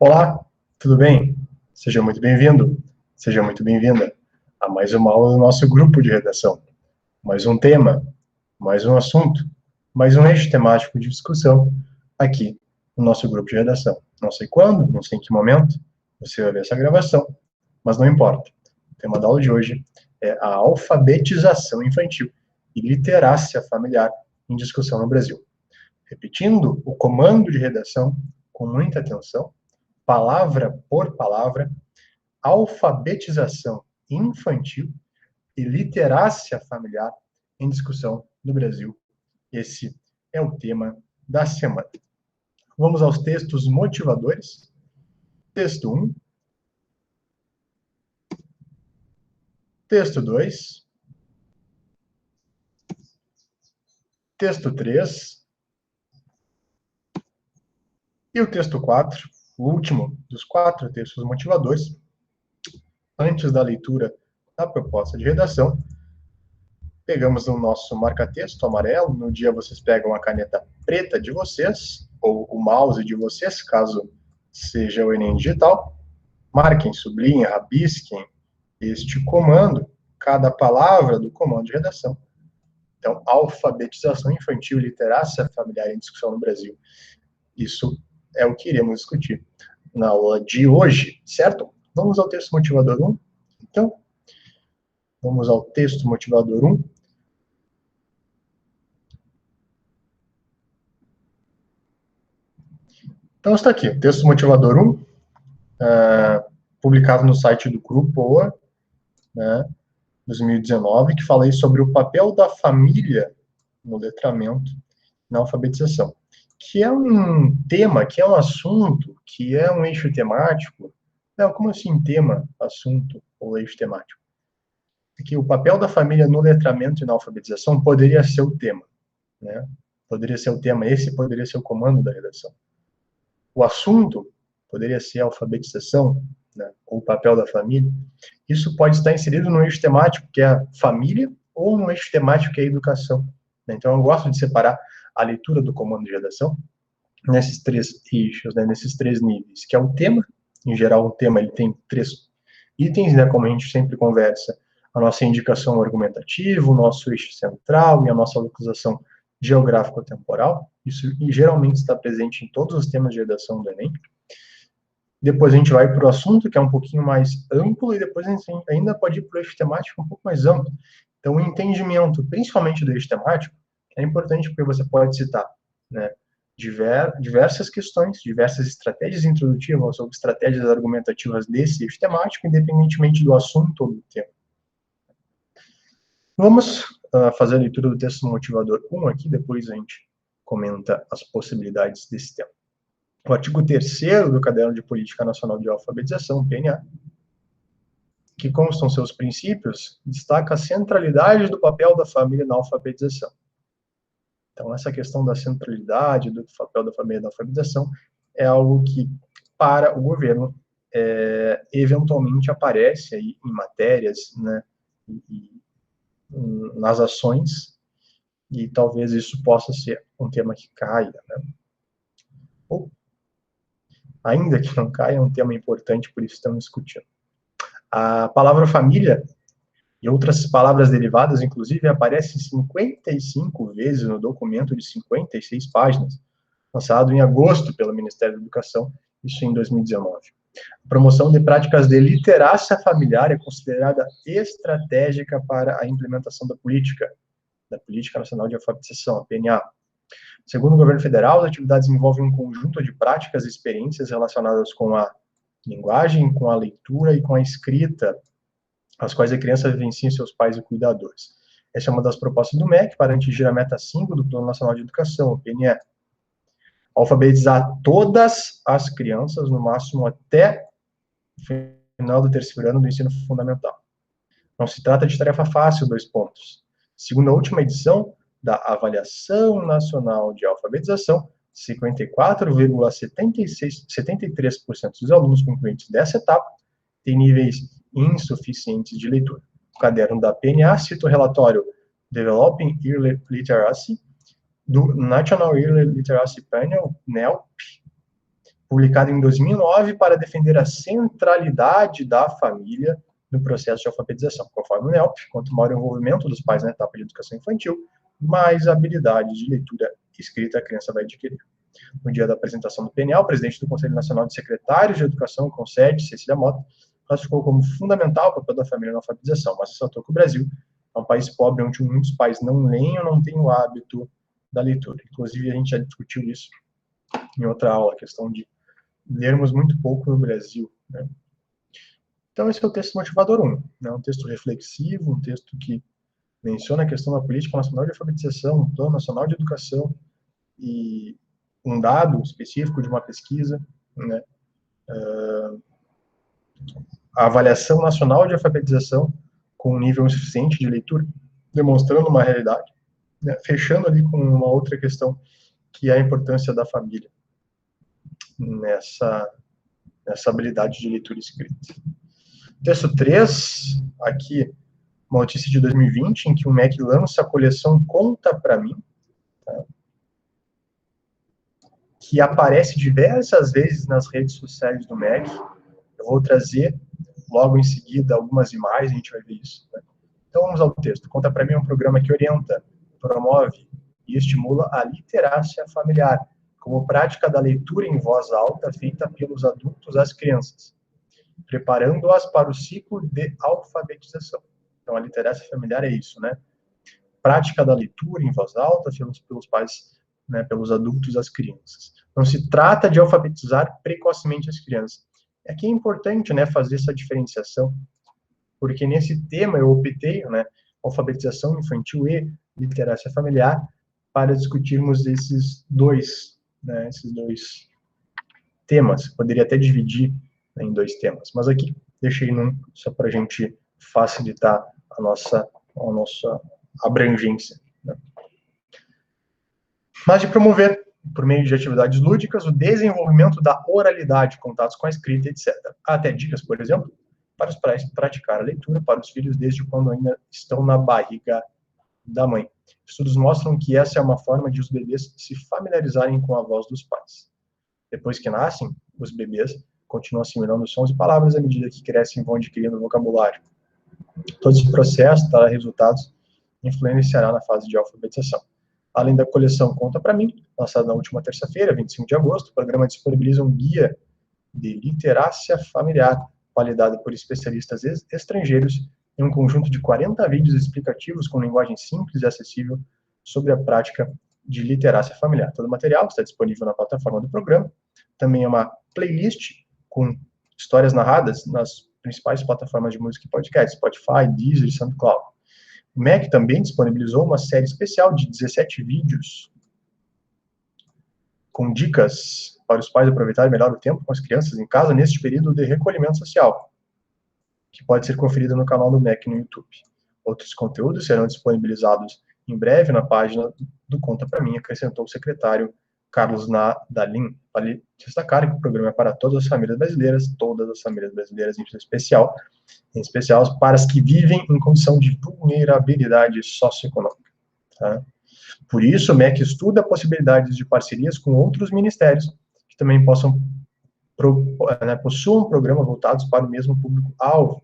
Olá, tudo bem? Seja muito bem-vindo, seja muito bem-vinda a mais uma aula do nosso grupo de redação. Mais um tema, mais um assunto, mais um eixo temático de discussão aqui no nosso grupo de redação. Não sei quando, não sei em que momento você vai ver essa gravação, mas não importa. O tema da aula de hoje é a alfabetização infantil e literácia familiar em discussão no Brasil. Repetindo o comando de redação com muita atenção, palavra por palavra, alfabetização infantil e literácia familiar em discussão no Brasil. Esse é o tema da semana. Vamos aos textos motivadores. Texto 1. Texto 2. Texto 3. E o texto 4, o último dos 4 textos motivadores. Antes da leitura da proposta de redação, pegamos o nosso marca-texto amarelo. No dia vocês pegam a caneta preta de vocês, ou o mouse de vocês, caso seja o Enem digital. Marquem, sublinhem, rabisquem este comando, cada palavra do comando de redação. Então, alfabetização infantil e literácia familiar em discussão no Brasil. Isso é o que iremos discutir na aula de hoje, certo? Vamos ao texto motivador 1. Então, vamos ao texto motivador 1. Então, está aqui, o texto motivador 1, publicado no site do Grupo OA, 2019, que falei sobre o papel da família no letramento, na alfabetização, que é um tema, que é um assunto, que é um eixo temático. Não, como assim tema, assunto ou eixo temático? Que o papel da família no letramento e na alfabetização poderia ser o tema, né? Poderia ser o tema, esse poderia ser o comando da redação. O assunto poderia ser a alfabetização, né, ou o papel da família. Isso pode estar inserido no eixo temático, que é a família, ou no eixo temático, que é a educação. Então, eu gosto de separar a leitura do comando de redação nesses 3 eixos, né, nesses 3 níveis, que é o tema. Em geral, o tema ele tem 3 itens, né, como a gente sempre conversa: a nossa indicação argumentativa, o nosso eixo central e a nossa localização geográfico-temporal. Isso geralmente está presente em todos os temas de redação do Enem. Depois a gente vai para o assunto, que é um pouquinho mais amplo, e depois a gente ainda pode ir para o eixo temático um pouco mais amplo. Então, o entendimento, principalmente do eixo temático, é importante porque você pode citar, né, diversas questões, diversas estratégias introdutivas ou estratégias argumentativas desse eixo temático, independentemente do assunto ou do tema. Vamos fazer a leitura do texto motivador 1 aqui, depois a gente comenta as possibilidades desse tema. O artigo 3º do Caderno de Política Nacional de Alfabetização, PNA, que constam seus princípios, destaca a centralidade do papel da família na alfabetização. Então, essa questão da centralidade do papel da família na alfabetização é algo que, para o governo, eventualmente aparece aí em matérias, né, nas ações, e talvez isso possa ser um tema que caia, né? Ou, ainda que não caia, é um tema importante, por isso estamos discutindo. A palavra família e outras palavras derivadas, inclusive, aparecem 55 vezes no documento de 56 páginas, lançado em agosto pelo Ministério da Educação, isso em 2019. A promoção de práticas de literácia familiar é considerada estratégica para a implementação da Política Nacional de Alfabetização, a PNA. Segundo o governo federal, as atividades envolvem um conjunto de práticas e experiências relacionadas com a linguagem, com a leitura e com a escrita, as quais a criança vivencia em seus pais e cuidadores. Essa é uma das propostas do MEC para atingir a meta 5 do Plano Nacional de Educação, o PNE. Alfabetizar todas as crianças, no máximo até o final do 3º ano do ensino fundamental. Não se trata de tarefa fácil, 2 pontos. Segundo a última edição da Avaliação Nacional de Alfabetização, 54,73% dos alunos concluintes dessa etapa têm níveis insuficientes de leitura. O caderno da PNA cita o relatório Developing Early Literacy, do National Early Literacy Panel, NELP, publicado em 2009 para defender a centralidade da família no processo de alfabetização. Conforme o NELP, quanto maior o envolvimento dos pais na etapa de educação infantil, mais habilidades de leitura e escrita a criança vai adquirir. No dia da apresentação do PNL, o presidente do Conselho Nacional de Secretários de Educação, CONSED, Cecília Mota, classificou como fundamental o papel da família na alfabetização, mas ressaltou que o Brasil é um país pobre, onde muitos pais não leem ou não têm o hábito da leitura. Inclusive, a gente já discutiu isso em outra aula, a questão de lermos muito pouco no Brasil, né? Então, esse é o texto motivador 1, né? Um texto reflexivo, um texto que menciona a questão da Política Nacional de Alfabetização, um Plano Nacional de Educação e um dado específico de uma pesquisa, né? A avaliação nacional de alfabetização com um nível insuficiente de leitura, demonstrando uma realidade, né? Fechando ali com uma outra questão, que é a importância da família nessa habilidade de leitura e escrita. Texto 3, aqui, uma notícia de 2020, em que o MEC lança a coleção Conta Pra Mim, tá? Que aparece diversas vezes nas redes sociais do MEC. Eu vou trazer logo em seguida algumas imagens, a gente vai ver isso, né? Então vamos ao texto. Conta Pra Mim é um programa que orienta, promove e estimula a literácia familiar, como prática da leitura em voz alta feita pelos adultos às crianças, preparando-as para o ciclo de alfabetização. Então, a literácia familiar é isso, né? Prática da leitura em voz alta pelos pais, né, pelos adultos às crianças. Não se trata de alfabetizar precocemente as crianças. Aqui é importante, né, fazer essa diferenciação, porque nesse tema eu optei, né, alfabetização infantil e literácia familiar, para discutirmos esses dois temas. Poderia até dividir, né, em 2 temas, mas aqui deixei num, só para a gente facilitar a nossa abrangência, né? Mas de promover, por meio de atividades lúdicas, o desenvolvimento da oralidade, contatos com a escrita, etc. Há até dicas, por exemplo, para os pais praticar a leitura para os filhos desde quando ainda estão na barriga da mãe. Estudos mostram que essa é uma forma de os bebês se familiarizarem com a voz dos pais. Depois que nascem, os bebês continuam assimilando sons e palavras à medida que crescem e vão adquirindo vocabulário. Todo esse processo dará resultados e influenciará na fase de alfabetização. Além da coleção Conta Pra Mim, lançada na última terça-feira, 25 de agosto, o programa disponibiliza um guia de literácia familiar, validado por especialistas estrangeiros, em um conjunto de 40 vídeos explicativos com linguagem simples e acessível sobre a prática de literácia familiar. Todo o material está disponível na plataforma do programa. Também é uma playlist com histórias narradas nas principais plataformas de música e podcast, Spotify, Deezer e SoundCloud. O MEC também disponibilizou uma série especial de 17 vídeos com dicas para os pais aproveitarem melhor o tempo com as crianças em casa neste período de recolhimento social, que pode ser conferido no canal do MEC no YouTube. Outros conteúdos serão disponibilizados em breve na página do Conta Pra Mim, acrescentou o secretário Carlos Nadalim. Vale destacar que o programa é para todas as famílias brasileiras em especial para as que vivem em condição de vulnerabilidade socioeconômica, tá? Por isso, o MEC estuda possibilidades de parcerias com outros ministérios que também possuam programas voltados para o mesmo público-alvo,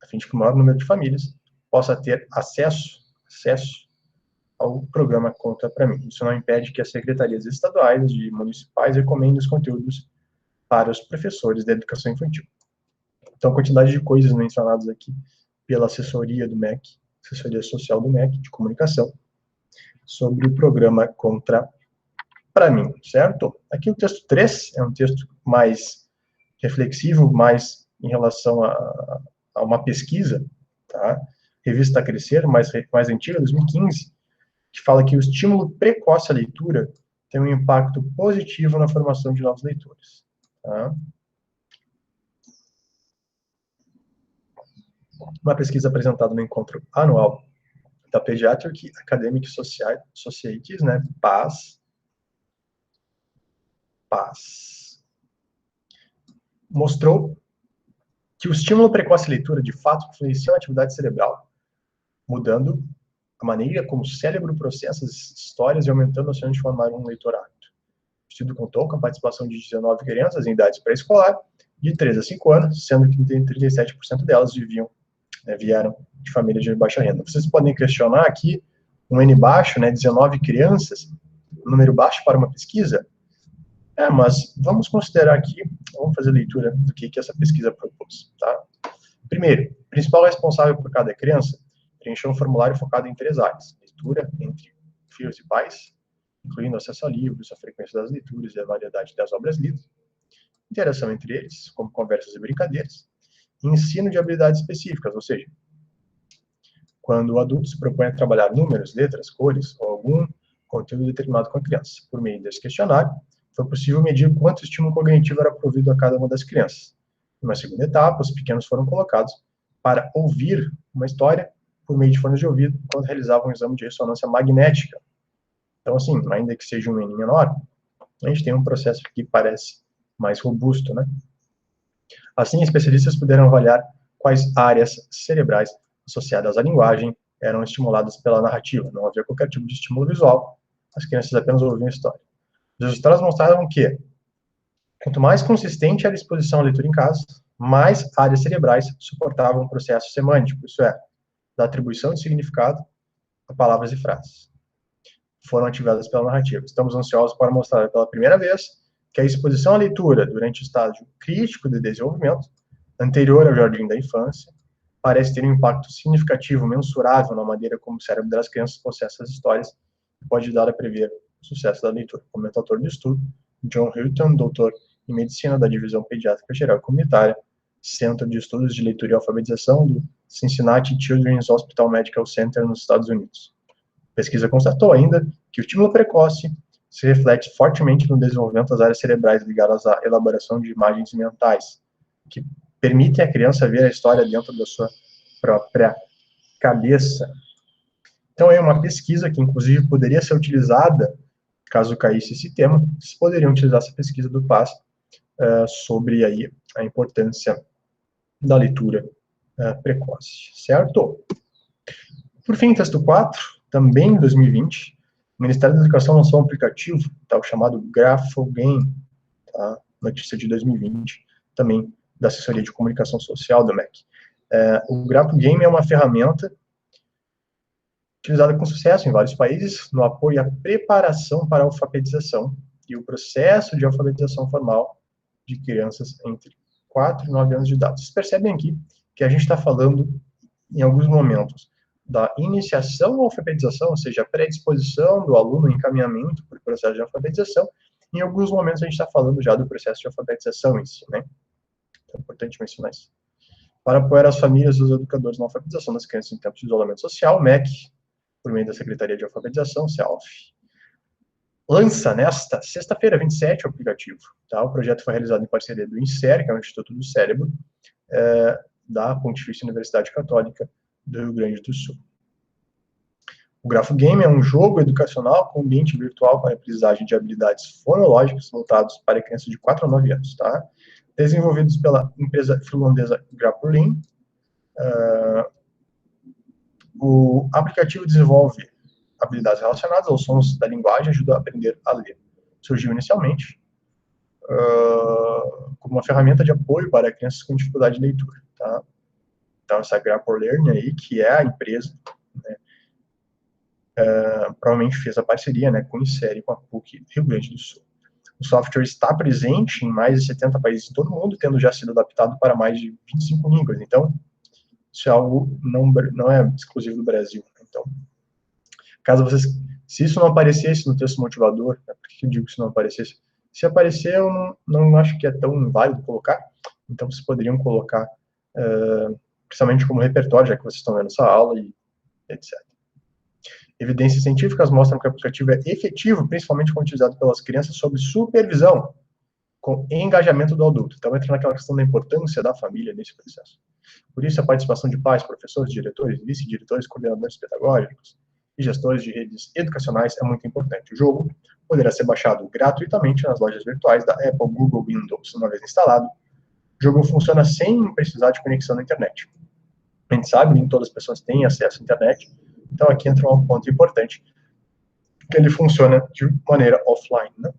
a fim de que o maior número de famílias possa ter acesso ao programa Conta Pra Mim. Isso não impede que as secretarias estaduais e municipais recomendem os conteúdos para os professores da educação infantil. Então, a quantidade de coisas mencionadas aqui pela assessoria do MEC, assessoria social do MEC, de comunicação, sobre o programa Conta Pra Mim, certo? Aqui o texto 3 é um texto mais reflexivo, mais em relação a uma pesquisa, tá? Revista Crescer, mais antiga, 2015, que fala que o estímulo precoce à leitura tem um impacto positivo na formação de novos leitores, tá? Uma pesquisa apresentada no encontro anual da Pediatric Academic Societies, né, PAS, mostrou que o estímulo precoce à leitura, de fato, influencia a atividade cerebral, mudando a maneira como o cérebro processa as histórias e aumentando a chance de formar um leitor apto. estudo contou com a participação de 19 crianças em idades pré-escolar, de 3 a 5 anos, sendo que 37% delas vieram de famílias de baixa renda. Vocês podem questionar aqui, um N baixo, 19 crianças, um número baixo para uma pesquisa? Mas vamos considerar aqui, vamos fazer leitura do que essa pesquisa propôs, tá? Primeiro, o principal responsável por cada criança preencheu um formulário focado em 3 áreas: leitura entre filhos e pais, incluindo acesso a livros, a frequência das leituras e a variedade das obras lidas, interação entre eles, como conversas e brincadeiras, e ensino de habilidades específicas, ou seja, quando o adulto se propõe a trabalhar números, letras, cores ou algum conteúdo determinado com a criança. Por meio desse questionário, foi possível medir quanto estímulo cognitivo era provido a cada uma das crianças. Numa segunda etapa, os pequenos foram colocados para ouvir uma história por meio de fones de ouvido, enquanto realizavam um exame de ressonância magnética. Então, assim, ainda que seja um N menor, a gente tem um processo que parece mais robusto, né? Assim, especialistas puderam avaliar quais áreas cerebrais associadas à linguagem eram estimuladas pela narrativa. Não havia qualquer tipo de estímulo visual, as crianças apenas ouviam a história. Os resultados mostravam que, quanto mais consistente era a exposição à leitura em casa, mais áreas cerebrais suportavam o processo semântico, isso é, da atribuição de significado a palavras e frases. Foram ativadas pela narrativa. Estamos ansiosos para mostrar pela primeira vez que a exposição à leitura durante o estágio crítico de desenvolvimento, anterior ao jardim da infância, parece ter um impacto significativo, mensurável na maneira como o cérebro das crianças processa as histórias e pode ajudar a prever o sucesso da leitura. Como autor do estudo, John Hilton, doutor em medicina da Divisão Pediátrica Geral e Comunitária, Centro de Estudos de Leitura e Alfabetização do Cincinnati Children's Hospital Medical Center nos Estados Unidos. A pesquisa constatou ainda que o estímulo precoce se reflete fortemente no desenvolvimento das áreas cerebrais ligadas à elaboração de imagens mentais, que permitem à criança ver a história dentro da sua própria cabeça. Então, é uma pesquisa que, inclusive, poderia ser utilizada, caso caísse esse tema, vocês poderiam utilizar essa pesquisa do PAS sobre aí a importância da leitura precoce, certo? Por fim, texto 4, também em 2020, o Ministério da Educação lançou um aplicativo, tá, chamado Graph-Game, tá, notícia de 2020, também da Assessoria de Comunicação Social do MEC. O Graph-Game é uma ferramenta utilizada com sucesso em vários países no apoio à preparação para a alfabetização e o processo de alfabetização formal de crianças entre 4 e 9 anos de idade. Vocês percebem aqui que a gente está falando, em alguns momentos, da iniciação à alfabetização, ou seja, a predisposição do aluno, encaminhamento para o processo de alfabetização, e em alguns momentos a gente está falando já do processo de alfabetização em si, né? Então, é importante mencionar isso. Para apoiar as famílias e os educadores na alfabetização das crianças em tempos de isolamento social, o MEC, por meio da Secretaria de Alfabetização, CEALF, lança nesta sexta-feira, 27, o aplicativo. Tá? O projeto foi realizado em parceria do INSER, que é o Instituto do Cérebro, da Pontifícia Universidade Católica do Rio Grande do Sul. O Graph-Game é um jogo educacional com ambiente virtual para a aprendizagem de habilidades fonológicas voltados para crianças de 4 a 9 anos. Tá? Desenvolvidos pela empresa finlandesa Grappling, o aplicativo desenvolve habilidades relacionadas aos sons da linguagem e ajuda a aprender a ler. Surgiu inicialmente como uma ferramenta de apoio para crianças com dificuldade de leitura. Tá? Então, essa Grapple Learning aí, que é a empresa, né, provavelmente fez a parceria, né, com o INSER e com a PUC Rio Grande do Sul. O software está presente em mais de 70 países em todo o mundo, tendo já sido adaptado para mais de 25 línguas. Então, isso é algo não é exclusivo do Brasil. Então, caso vocês, se isso não aparecesse no texto motivador, né, por que eu digo que isso não aparecesse? Se aparecer, eu não acho que é tão válido colocar, então vocês poderiam colocar, principalmente como repertório, já que vocês estão vendo essa aula, e etc. Evidências científicas mostram que o aplicativo é efetivo, principalmente quando utilizado pelas crianças sob supervisão, com engajamento do adulto. Então, entra naquela questão da importância da família nesse processo. Por isso, a participação de pais, professores, diretores, vice-diretores, coordenadores pedagógicos e gestores de redes educacionais é muito importante. O jogo poderá ser baixado gratuitamente nas lojas virtuais da Apple, Google, Windows. Uma vez instalado, o jogo funciona sem precisar de conexão na internet. A gente sabe, nem todas as pessoas têm acesso à internet, então aqui entra um ponto importante, que ele funciona de maneira offline, né?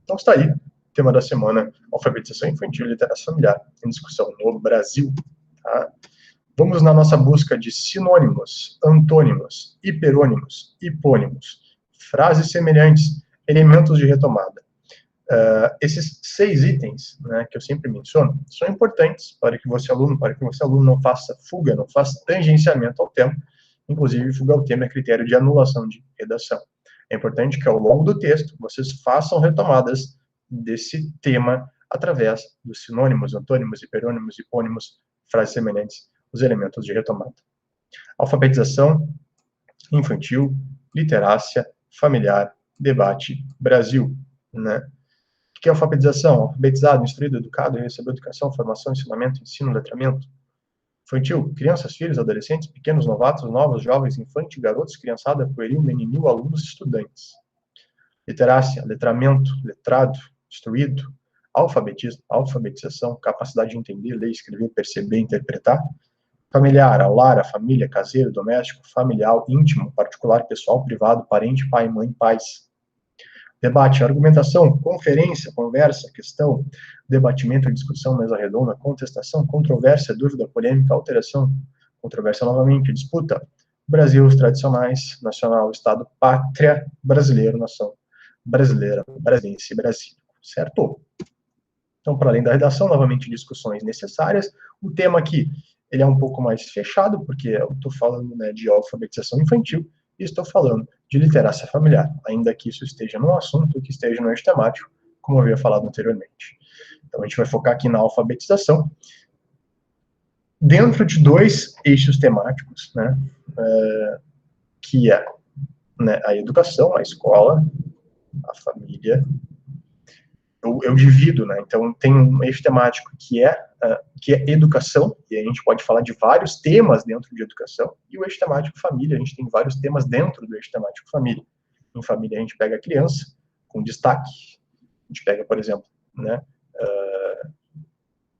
Então está aí, tema da semana, alfabetização infantil e literacia familiar, em discussão no Brasil. Tá? Vamos na nossa busca de sinônimos, antônimos, hiperônimos, hipônimos, frases semelhantes, elementos de retomada. Esses 6 itens, né, que eu sempre menciono, são importantes para que você aluno não faça fuga, não faça tangenciamento ao tema. Inclusive, fuga ao tema é critério de anulação de redação. É importante que ao longo do texto vocês façam retomadas desse tema através dos sinônimos, antônimos, hiperônimos, hipônimos, frases semelhantes, os elementos de retomada. Alfabetização infantil, literácia, familiar, debate, Brasil, né? O que é alfabetização? Alfabetizado, instruído, educado, recebeu educação, formação, ensinamento, ensino, letramento. Infantil, crianças, filhos, adolescentes, pequenos, novatos, novos, jovens, infante, garotos, criançada, pueril, meninil, alunos, estudantes. Literácia, letramento, letrado, instruído, alfabetismo, alfabetização, capacidade de entender, ler, escrever, perceber, interpretar. Familiar, ao lar, a família, caseiro, doméstico, familiar, íntimo, particular, pessoal, privado, parente, pai, mãe, pais. Debate, argumentação, conferência, conversa, questão, debatimento, discussão, mesa redonda, contestação, controvérsia, dúvida, polêmica, alteração, controvérsia novamente, disputa. Brasil, os tradicionais, nacional, estado, pátria, brasileiro, nação brasileira, brasilense, Brasil, certo? Então, para além da redação, novamente, discussões necessárias. O tema aqui, ele é um pouco mais fechado, porque eu estou falando, né, de alfabetização infantil, e estou falando de literacia familiar, ainda que isso esteja num assunto que esteja no eixo temático, como eu havia falado anteriormente. Então, a gente vai focar aqui na alfabetização, dentro de 2 eixos temáticos, né, que é, né, a educação, a escola, a família. Eu divido, né? Então, tem um eixo temático que é educação, e a gente pode falar de vários temas dentro de educação, e o eixo temático família, a gente tem vários temas dentro do eixo temático família. Em família, a gente pega a criança, com destaque, a gente pega, por exemplo, né,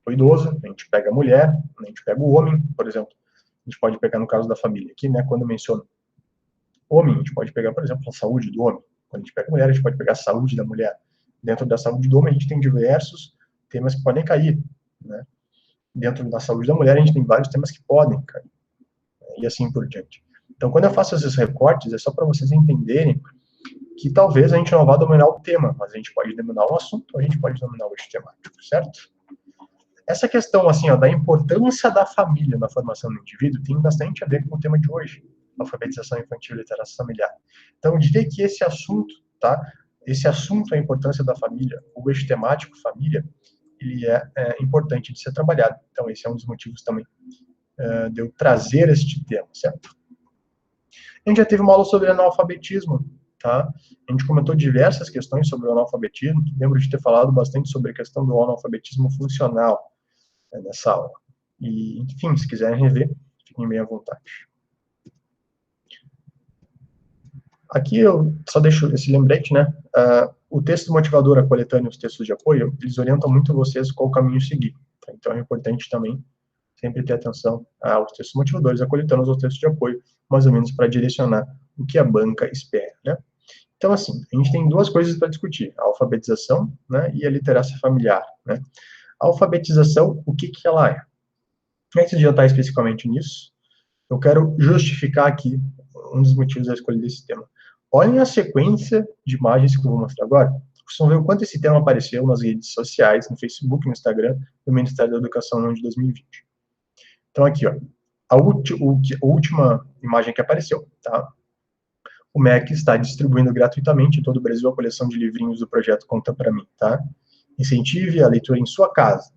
o idoso, a gente pega a mulher, a gente pega o homem, por exemplo. A gente pode pegar no caso da família aqui, né, quando eu menciono homem, a gente pode pegar, por exemplo, a saúde do homem. Quando a gente pega a mulher, a gente pode pegar a saúde da mulher. Dentro da saúde do homem, a gente tem diversos temas que podem cair, né? Dentro da saúde da mulher, a gente tem vários temas que podem cair, né? E assim por diante. Então, quando eu faço esses recortes, é só para vocês entenderem que talvez a gente não vá dominar o tema, mas a gente pode dominar o assunto, a gente pode dominar o eixo temático, certo? Essa questão, assim, ó, da importância da família na formação do indivíduo tem bastante a ver com o tema de hoje, alfabetização infantil e literacia familiar. Então, eu diria que esse assunto, tá? Esse assunto, a importância da família, o eixo temático família, ele é importante de ser trabalhado. Então, esse é um dos motivos também de eu trazer este tema, certo? A gente já teve uma aula sobre analfabetismo, tá? A gente comentou diversas questões sobre o analfabetismo. Lembro de ter falado bastante sobre a questão do analfabetismo funcional, né, nessa aula. E, enfim, se quiserem rever, fiquem bem à vontade. Aqui eu só deixo esse lembrete, né? O texto motivador, a coletânea e os textos de apoio, eles orientam muito vocês qual caminho seguir. Tá? Então é importante também sempre ter atenção aos textos motivadores, a coletânea e aos textos de apoio, mais ou menos para direcionar o que a banca espera, né? Então, assim, a gente tem 2 coisas para discutir, a alfabetização, né, e a literacia familiar, né? A alfabetização, o que ela é? Antes de adiantar especificamente nisso, eu quero justificar aqui um dos motivos da escolha desse tema. Olhem a sequência de imagens que eu vou mostrar agora. Vocês vão ver o quanto esse tema apareceu nas redes sociais, no Facebook, no Instagram, do Ministério da Educação no ano de 2020. Então, aqui, ó, a última imagem que apareceu, tá? O MEC está distribuindo gratuitamente em todo o Brasil a coleção de livrinhos do projeto Conta Pra Mim, tá? Incentive a leitura em sua casa.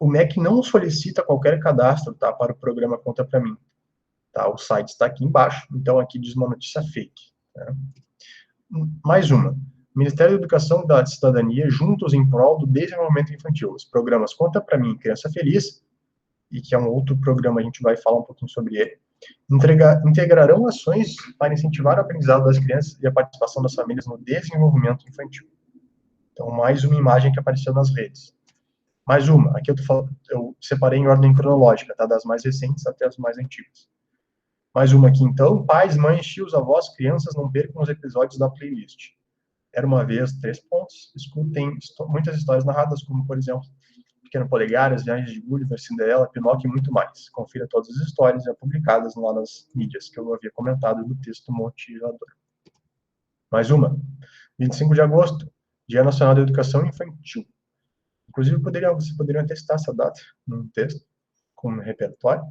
O MEC não solicita qualquer cadastro, tá, para o programa Conta Pra Mim. Tá? O site está aqui embaixo, então aqui diz uma notícia fake. Tá? Mais uma. Ministério da Educação e da Cidadania, juntos em prol do desenvolvimento infantil. Os programas Conta Pra Mim, Criança Feliz, e que é um outro programa, a gente vai falar um pouquinho sobre ele, integrarão ações para incentivar o aprendizado das crianças e a participação das famílias no desenvolvimento infantil. Então, mais uma imagem que apareceu nas redes. Mais uma. Aqui eu separei em ordem cronológica, tá? Das mais recentes até as mais antigas. Mais uma aqui, então. Pais, mães, tios, avós, crianças, não percam os episódios da playlist. Era uma vez, 3 pontos. Escutem muitas histórias narradas, como, por exemplo, Pequeno Polegar, As Viagens de Gulliver, Cinderela, Pinóquio e muito mais. Confira todas as histórias já publicadas lá nas mídias que eu havia comentado no texto motivador. Mais uma. 25 de agosto, Dia Nacional da Educação Infantil. Inclusive, vocês poderiam testar essa data num texto, com um repertório.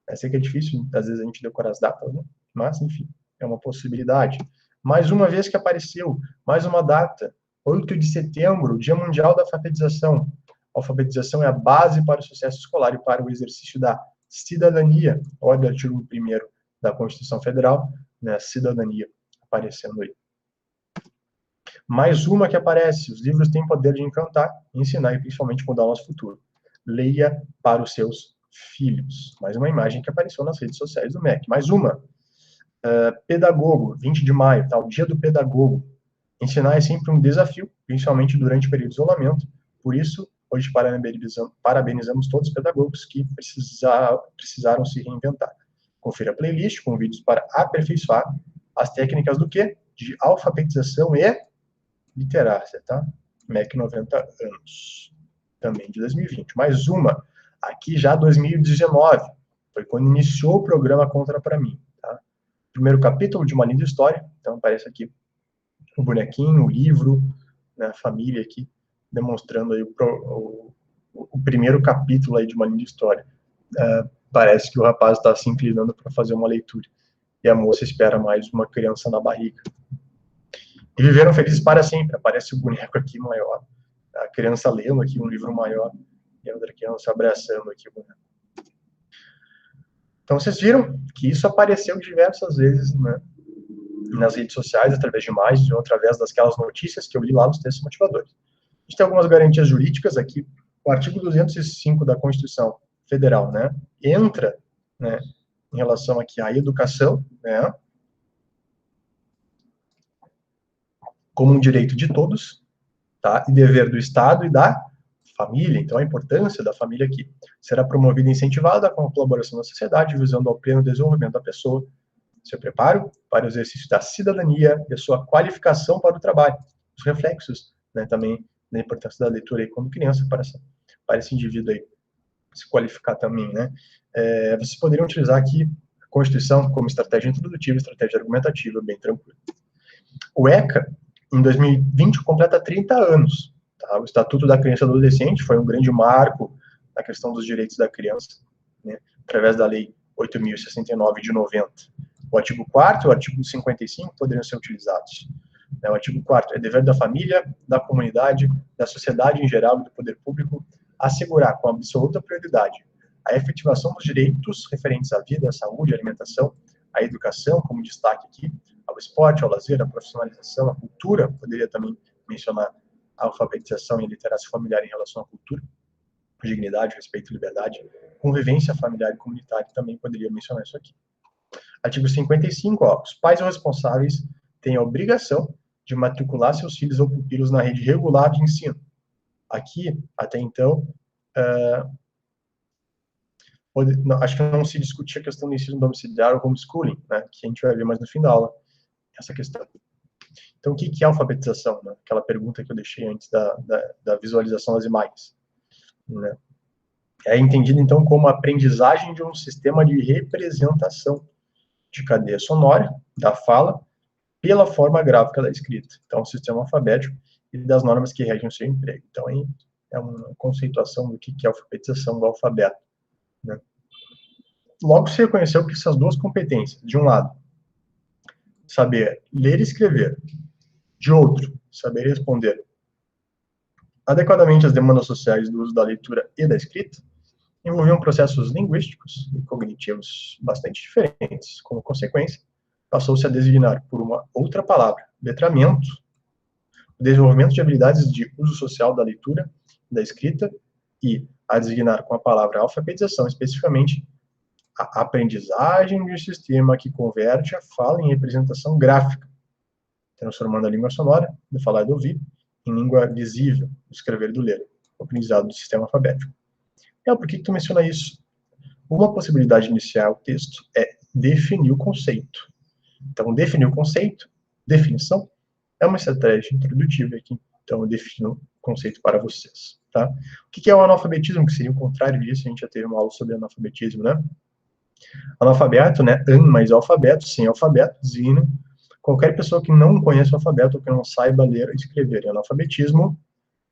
Eu sei que é difícil, às vezes, a gente decorar as datas, né? Mas, enfim, é uma possibilidade. Mais uma vez que apareceu, mais uma data, 8 de setembro, Dia Mundial da Alfabetização. A alfabetização é a base para o sucesso escolar e para o exercício da cidadania. Olha o artigo 1º da Constituição Federal, né? Cidadania, aparecendo aí. Mais uma que aparece, os livros têm poder de encantar, ensinar e principalmente mudar o nosso futuro. Leia para os seus filhos. Mais uma imagem que apareceu nas redes sociais do MEC. Mais uma, pedagogo, 20 de maio, tá? O Dia do Pedagogo. Ensinar é sempre um desafio, principalmente durante o período de isolamento. Por isso, hoje parabenizamos todos os pedagogos que precisaram se reinventar. Confira a playlist com vídeos para aperfeiçoar as técnicas do quê? De alfabetização e literácia, tá? MEC 90 anos, também de 2020. Mais uma, aqui já 2019, foi quando iniciou o programa Conta Pra Mim, tá? Primeiro capítulo de Uma Linda História, então aparece aqui o bonequinho, o livro, né, a família aqui, demonstrando aí o primeiro capítulo aí de Uma Linda História. Parece que o rapaz está se inclinando para fazer uma leitura, e a moça espera mais uma criança na barriga. E viveram felizes para sempre. Aparece o boneco aqui maior, a criança lendo aqui um livro maior, e a outra criança abraçando aqui o boneco. Então, vocês viram que isso apareceu diversas vezes, né, nas redes sociais, através de imagens, ou através daquelas notícias que eu li lá nos textos motivadores. A gente tem algumas garantias jurídicas aqui. O artigo 205 da Constituição Federal, né, entra, né, em relação aqui à educação, né, como um direito de todos, tá, e dever do Estado e da família. Então, a importância da família aqui será promovida e incentivada com a colaboração da sociedade, visando ao pleno desenvolvimento da pessoa, seu preparo para o exercício da cidadania e a sua qualificação para o trabalho. Os reflexos, né, também da importância da leitura aí quando criança para esse indivíduo aí se qualificar também, né. Vocês poderiam utilizar aqui a Constituição como estratégia introdutiva, estratégia argumentativa, bem tranquilo. O ECA, em 2020, completa 30 anos. Tá? O Estatuto da Criança e do Adolescente foi um grande marco na questão dos direitos da criança, né, através da Lei 8.069 de 90. O artigo 4º e o artigo 55 poderiam ser utilizados. O artigo 4º é dever da família, da comunidade, da sociedade em geral e do poder público assegurar com absoluta prioridade a efetivação dos direitos referentes à vida, à saúde, à alimentação, à educação, como destaque aqui, ao esporte, ao lazer, à profissionalização, à cultura, poderia também mencionar a alfabetização e a literacia familiar em relação à cultura, dignidade, respeito, liberdade, convivência familiar e comunitária, também poderia mencionar isso aqui. Artigo 55, ó, os pais ou responsáveis têm a obrigação de matricular seus filhos ou pupilos na rede regular de ensino. Aqui, até então, acho que não se discutia a questão do ensino domiciliar ou homeschooling, né, que a gente vai ver mais no fim da aula, essa questão. Então, o que é alfabetização? Né? Aquela pergunta que eu deixei antes da visualização das imagens. Né? É entendido, então, como a aprendizagem de um sistema de representação de cadeia sonora, da fala, pela forma gráfica da escrita. Então, o sistema alfabético e das normas que regem o seu emprego. Então, aí é uma conceituação do que é alfabetização do alfabeto. Né? Logo se reconheceu que essas duas competências, de um lado, saber ler e escrever, de outro, saber responder adequadamente às demandas sociais do uso da leitura e da escrita, envolviam processos linguísticos e cognitivos bastante diferentes. Como consequência, passou-se a designar por uma outra palavra, letramento, o desenvolvimento de habilidades de uso social da leitura e da escrita, e a designar com a palavra alfabetização, especificamente, a aprendizagem de um sistema que converte a fala em representação gráfica, transformando a língua sonora, do falar e do ouvir, em língua visível, do escrever e do ler, o aprendizado do sistema alfabético. Por que tu menciona isso? Uma possibilidade de iniciar o texto é definir o conceito. Então, definir o conceito, definição, é uma estratégia introdutiva aqui, então eu defino o conceito para vocês, tá? O que é o analfabetismo, que seria o contrário disso? A gente já teve uma aula sobre analfabetismo, né? Analfabeto, né? Mais alfabeto, sem alfabeto, designa qualquer pessoa que não conheça o alfabeto ou que não saiba ler ou escrever. E analfabetismo,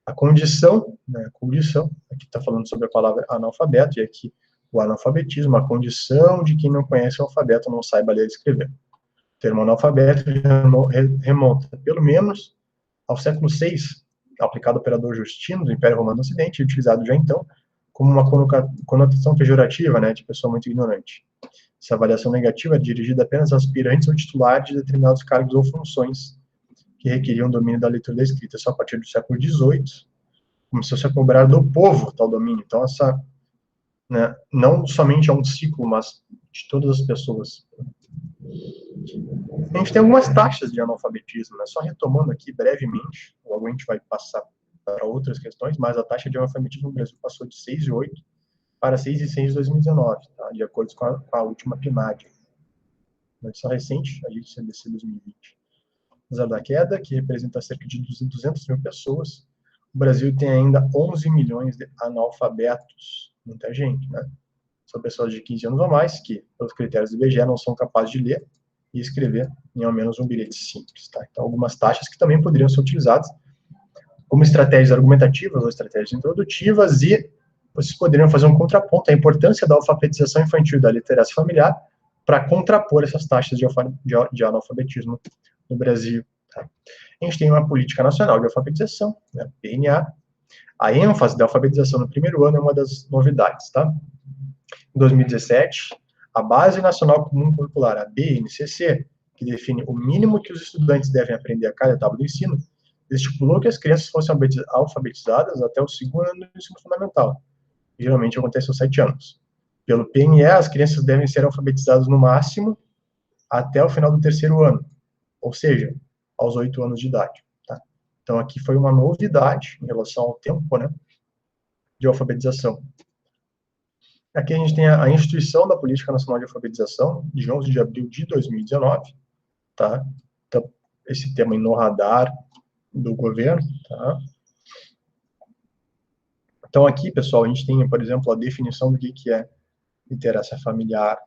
a condição, né? A condição, aqui está falando sobre a palavra analfabeto, e aqui o analfabetismo, a condição de quem não conhece o alfabeto, não saiba ler e escrever. O termo analfabeto remonta, pelo menos, ao século VI, aplicado ao imperador Justino, do Império Romano do Ocidente, e utilizado já então como uma conotação pejorativa, né, de pessoa muito ignorante. Essa avaliação negativa é dirigida apenas a aspirantes ou titulares de determinados cargos ou funções que requeriam domínio da leitura e da escrita. Só a partir do século XVIII começou-se a cobrar do povo tal domínio. Então, essa, né, não somente é um ciclo, mas de todas as pessoas. A gente tem algumas taxas de analfabetismo, né? Só retomando aqui brevemente, logo a gente vai passar para outras questões, mas a taxa de analfabetismo no Brasil passou de 6,8 para 6,6 em 2019, tá? De acordo com a última PNAD. Notícia recente, a gente CBC 2020. Apesar da queda, que representa cerca de 200 mil pessoas, o Brasil tem ainda 11 milhões de analfabetos. Muita gente, né? São pessoas de 15 anos ou mais que, pelos critérios do IBGE, não são capazes de ler e escrever em ao menos um bilhete simples, tá? Então, algumas taxas que também poderiam ser utilizadas como estratégias argumentativas ou estratégias introdutivas, e vocês poderiam fazer um contraponto à importância da alfabetização infantil e da literacia familiar para contrapor essas taxas de analfabetismo no Brasil. Tá? A gente tem uma política nacional de alfabetização, né, PNA. A ênfase da alfabetização no primeiro ano é uma das novidades. Tá? Em 2017, a Base Nacional Comum Curricular, a BNCC, que define o mínimo que os estudantes devem aprender a cada etapa do ensino, estipulou que as crianças fossem alfabetizadas até o segundo ano do ensino fundamental. Geralmente acontece aos 7 anos. Pelo PNE, as crianças devem ser alfabetizadas no máximo até o final do terceiro ano, ou seja, aos 8 anos de idade. Tá? Então, aqui foi uma novidade em relação ao tempo, né, de alfabetização. Aqui a gente tem a instituição da Política Nacional de Alfabetização, de 11 de abril de 2019, tá? Então, esse tema no radar do governo, tá? Então, aqui, pessoal, a gente tem, por exemplo, a definição do que é literacia familiar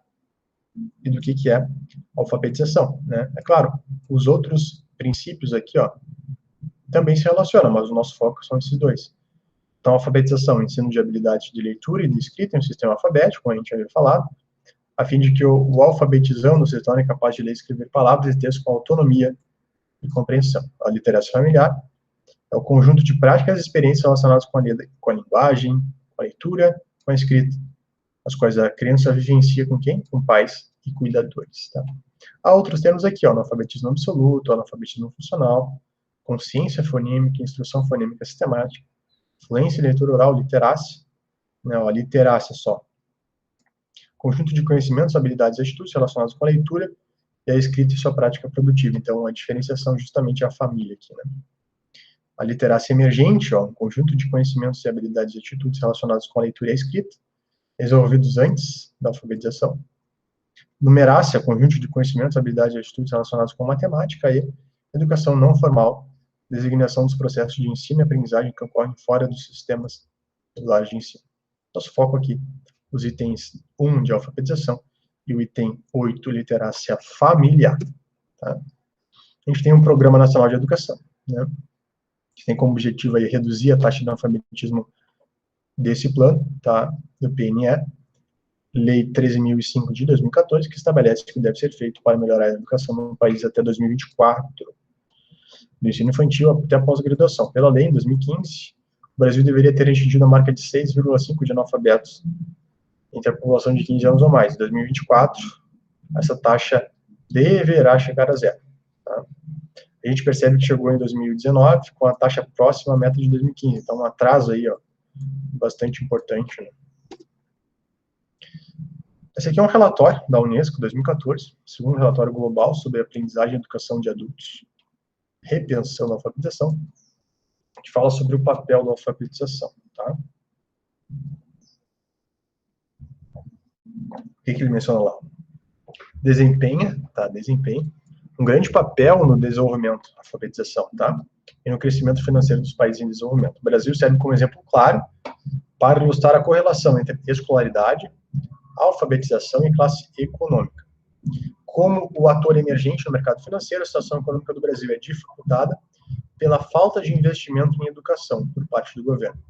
e do que é alfabetização, né? É claro, os outros princípios aqui, ó, também se relacionam, mas o nosso foco são esses dois. Então, alfabetização, ensino de habilidades de leitura e de escrita em um sistema alfabético, como a gente havia falado, a fim de que o alfabetizando se torne capaz de ler e escrever palavras e textos com autonomia e compreensão. A literacia familiar é o conjunto de práticas e experiências relacionadas com a linguagem, com a leitura, com a escrita, as quais a criança vivencia com quem? Com pais e cuidadores. Tá? Há outros termos aqui, ó, analfabetismo absoluto, analfabetismo funcional, consciência fonêmica, instrução fonêmica sistemática, fluência em leitura oral, literácia, não, a literácia só. Conjunto de conhecimentos, habilidades e atitudes relacionados com a leitura e a escrita e sua prática produtiva. Então, a diferenciação justamente é a família aqui, né? A literacia emergente, ó, um conjunto de conhecimentos e habilidades e atitudes relacionados com a leitura e a escrita, desenvolvidos antes da alfabetização. Numerácia, conjunto de conhecimentos, habilidades e atitudes relacionados com matemática e educação não formal, designação dos processos de ensino e aprendizagem que ocorrem fora dos sistemas regulares de ensino. Nosso foco aqui, os itens 1 de alfabetização e o item 8, literacia familiar. Tá? A gente tem um Programa Nacional de Educação, né, que tem como objetivo aí reduzir a taxa de analfabetismo desse plano, tá, do PNE, Lei 13.005 de 2014, que estabelece que deve ser feito para melhorar a educação no país até 2024, do ensino infantil até a pós-graduação. Pela lei, em 2015, o Brasil deveria ter atingido a marca de 6,5 de analfabetos entre a população de 15 anos ou mais. Em 2024, essa taxa deverá chegar a zero. Tá? A gente percebe que chegou em 2019 com a taxa próxima à meta de 2015. Então, um atraso aí, ó, bastante importante, né? Esse aqui é um relatório da Unesco, 2014, segundo relatório global sobre aprendizagem e educação de adultos, repensando a alfabetização, que fala sobre o papel da alfabetização, tá? O que ele menciona lá? Desempenha, tá? Desempenho um grande papel no desenvolvimento da alfabetização, tá? E no crescimento financeiro dos países em desenvolvimento. O Brasil serve como exemplo claro para ilustrar a correlação entre escolaridade, alfabetização e classe econômica. Como o ator emergente no mercado financeiro, a situação econômica do Brasil é dificultada pela falta de investimento em educação por parte do governo.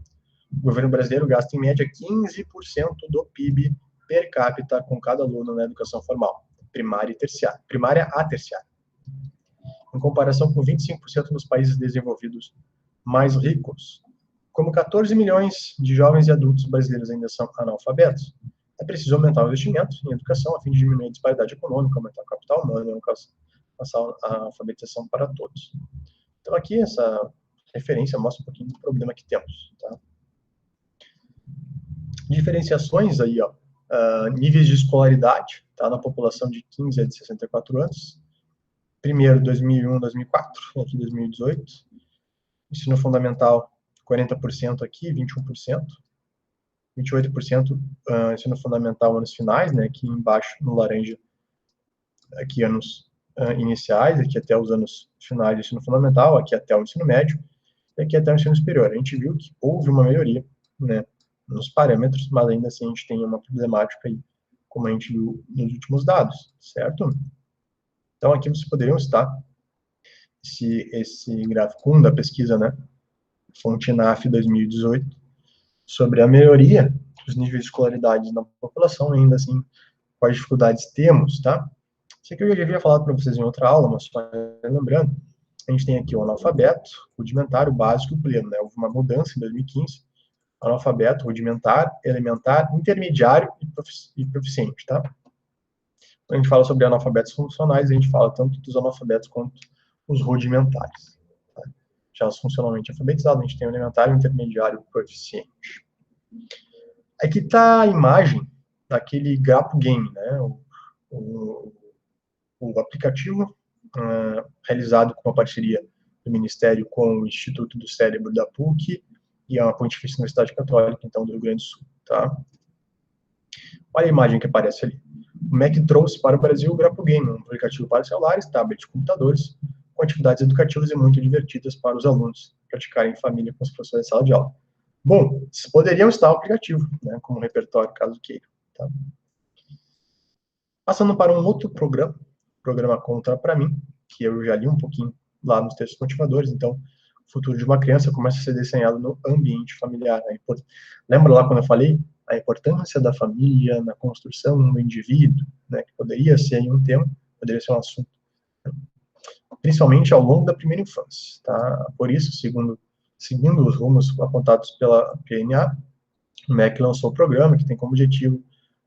O governo brasileiro gasta, em média, 15% do PIB per capita com cada aluno na educação formal, primária e terciária, primária a terciária, em comparação com 25% nos países desenvolvidos mais ricos. Como 14 milhões de jovens e adultos brasileiros ainda são analfabetos, é preciso aumentar o investimento em educação a fim de diminuir a disparidade econômica, aumentar o capital humano e passar a alfabetização para todos. Então, aqui, essa referência mostra um pouquinho do problema que temos. Tá? Diferenciações aí, ó, níveis de escolaridade, tá, na população de 15 a de 64 anos. Primeiro, 2001, 2004, aqui 2018. Ensino fundamental, 40% aqui, 21%. 28% ensino fundamental anos finais, né, aqui embaixo no laranja, aqui anos iniciais, aqui até os anos finais do ensino fundamental, aqui até o ensino médio, e aqui até o ensino superior. A gente viu que houve uma melhoria, né, nos parâmetros, mas ainda assim a gente tem uma problemática aí, como a gente viu nos últimos dados, certo? Então aqui vocês poderiam citar esse gráfico 1 da pesquisa, né, fonte NAF 2018, sobre a melhoria dos níveis de escolaridade na população, ainda assim, quais dificuldades temos, tá? Isso aqui eu já havia falado para vocês em outra aula, mas só lembrando, a gente tem aqui o analfabeto, rudimentar, o básico e o pleno, né? Houve uma mudança em 2015, analfabeto, rudimentar, elementar, intermediário e proficiente, tá? Quando a gente fala sobre analfabetos funcionais, a gente fala tanto dos analfabetos quanto os rudimentares. Tá? Já os funcionalmente alfabetizados, a gente tem o elementar, o intermediário e o proficiente. Aqui está a imagem daquele Grapo Game, né? O aplicativo realizado com uma parceria do Ministério com o Instituto do Cérebro da PUC e a Pontifícia Universidade Católica, então, do Rio Grande do Sul, tá? Olha a imagem que aparece ali. O MEC trouxe para o Brasil o Grapo Game, um aplicativo para celulares, tablets e computadores, com atividades educativas e muito divertidas para os alunos praticarem em família com os professores em sala de aula. Bom, vocês poderiam instalar o aplicativo, né, como repertório, caso queiram. Tá? Passando para um outro programa, o programa Conta Pra Mim, que eu já li um pouquinho lá nos textos motivadores, então, o futuro de uma criança começa a ser desenhado no ambiente familiar. Né? Lembra lá quando eu falei a importância da família na construção do indivíduo, né, que poderia ser um tema, poderia ser um assunto, principalmente ao longo da primeira infância. Tá? Por isso, seguindo os rumos apontados pela PNA, o MEC lançou o programa que tem como objetivo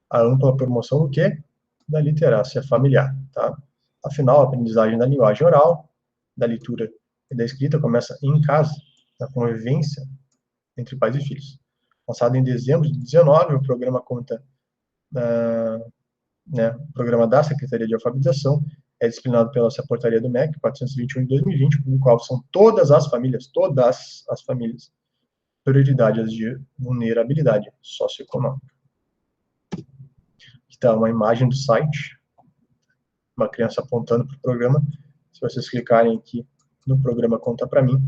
a ampla promoção do quê? Da literacia familiar. Tá? Afinal, a aprendizagem da linguagem oral, da leitura e da escrita começa em casa, na convivência entre pais e filhos. Lançado em dezembro de 2019, o programa conta, o programa da Secretaria de Alfabetização, é disciplinado pela portaria do MEC, 421 de 2020, no qual são todas as famílias, prioridades de vulnerabilidade socioeconômica. Aqui está uma imagem do site, uma criança apontando para o programa. Se vocês clicarem aqui no programa Conta Pra Mim,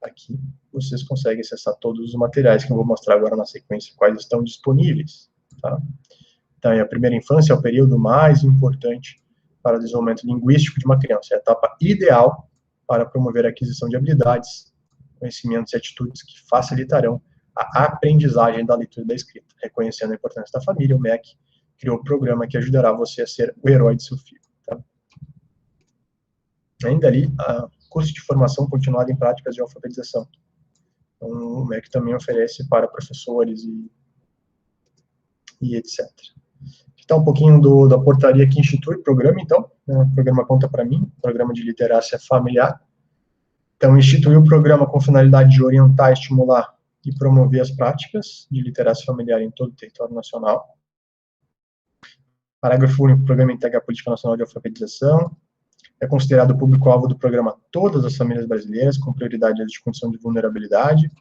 aqui vocês conseguem acessar todos os materiais que eu vou mostrar agora na sequência, quais estão disponíveis. Tá? Então, a primeira infância é o período mais importante para o desenvolvimento linguístico de uma criança. É a etapa ideal para promover a aquisição de habilidades, conhecimentos e atitudes que facilitarão a aprendizagem da leitura e da escrita. Reconhecendo a importância da família, o MEC criou um programa que ajudará você a ser o herói de seu filho. Tá? Ainda ali, curso de formação continuada em práticas de alfabetização. Então, o MEC também oferece para professores e etc. Está um pouquinho da portaria que institui o programa, então, né, o programa Conta Pra Mim, programa de literacia familiar. Então, instituiu o programa com finalidade de orientar, estimular e promover as práticas de literacia familiar em todo o território nacional. Parágrafo único, o programa integra a Política Nacional de Alfabetização. É considerado público-alvo do programa todas as famílias brasileiras, com prioridade de condição de vulnerabilidade.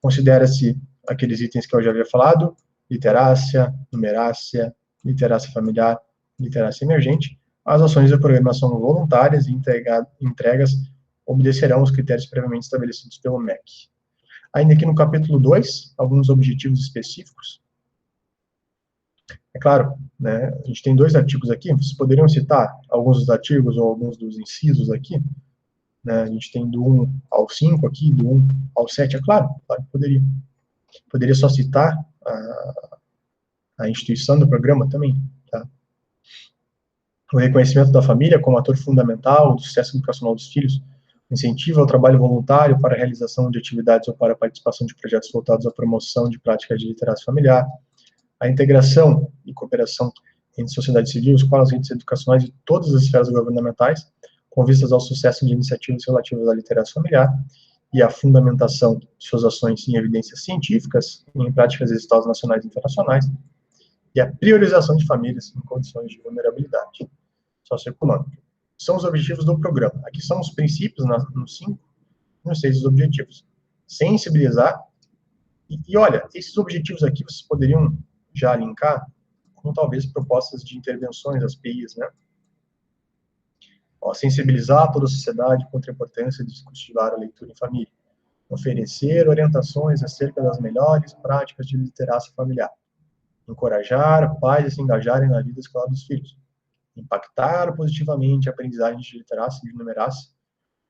Considera-se aqueles itens que eu já havia falado, literacia, numerácia, literacia familiar, literacia emergente, As ações do programa são voluntárias e entregas obedecerão aos critérios previamente estabelecidos pelo MEC. Ainda aqui no capítulo 2, alguns objetivos específicos. É claro, né, a gente tem 2 artigos aqui, vocês poderiam citar alguns dos artigos ou alguns dos incisos aqui, né, a gente tem do 1 ao 5 aqui, do 1 ao 7, é claro que poderia. Poderia só citar a instituição do programa também, tá? O reconhecimento da família como ator fundamental do sucesso educacional dos filhos, incentivo ao trabalho voluntário para a realização de atividades ou para a participação de projetos voltados à promoção de práticas de literacia familiar, a integração e cooperação entre sociedade civil, escolas, redes educacionais e todas as esferas governamentais, com vistas ao sucesso de iniciativas relativas à literacia familiar, e a fundamentação de suas ações em evidências científicas e em práticas exitosas nacionais e internacionais, e a priorização de famílias em condições de vulnerabilidade socioeconômica. São os objetivos do programa. Aqui são os princípios, nos 5, nos 6 os objetivos. Sensibilizar, e olha, esses objetivos aqui vocês poderiam já linkar com talvez propostas de intervenções, as PIs, né? Ó, sensibilizar toda a sociedade contra a importância de cultivar a leitura em família. Oferecer orientações acerca das melhores práticas de literacia familiar. Encorajar pais a se engajarem na vida escolar dos filhos. Impactar positivamente a aprendizagem de literacia e de numeracia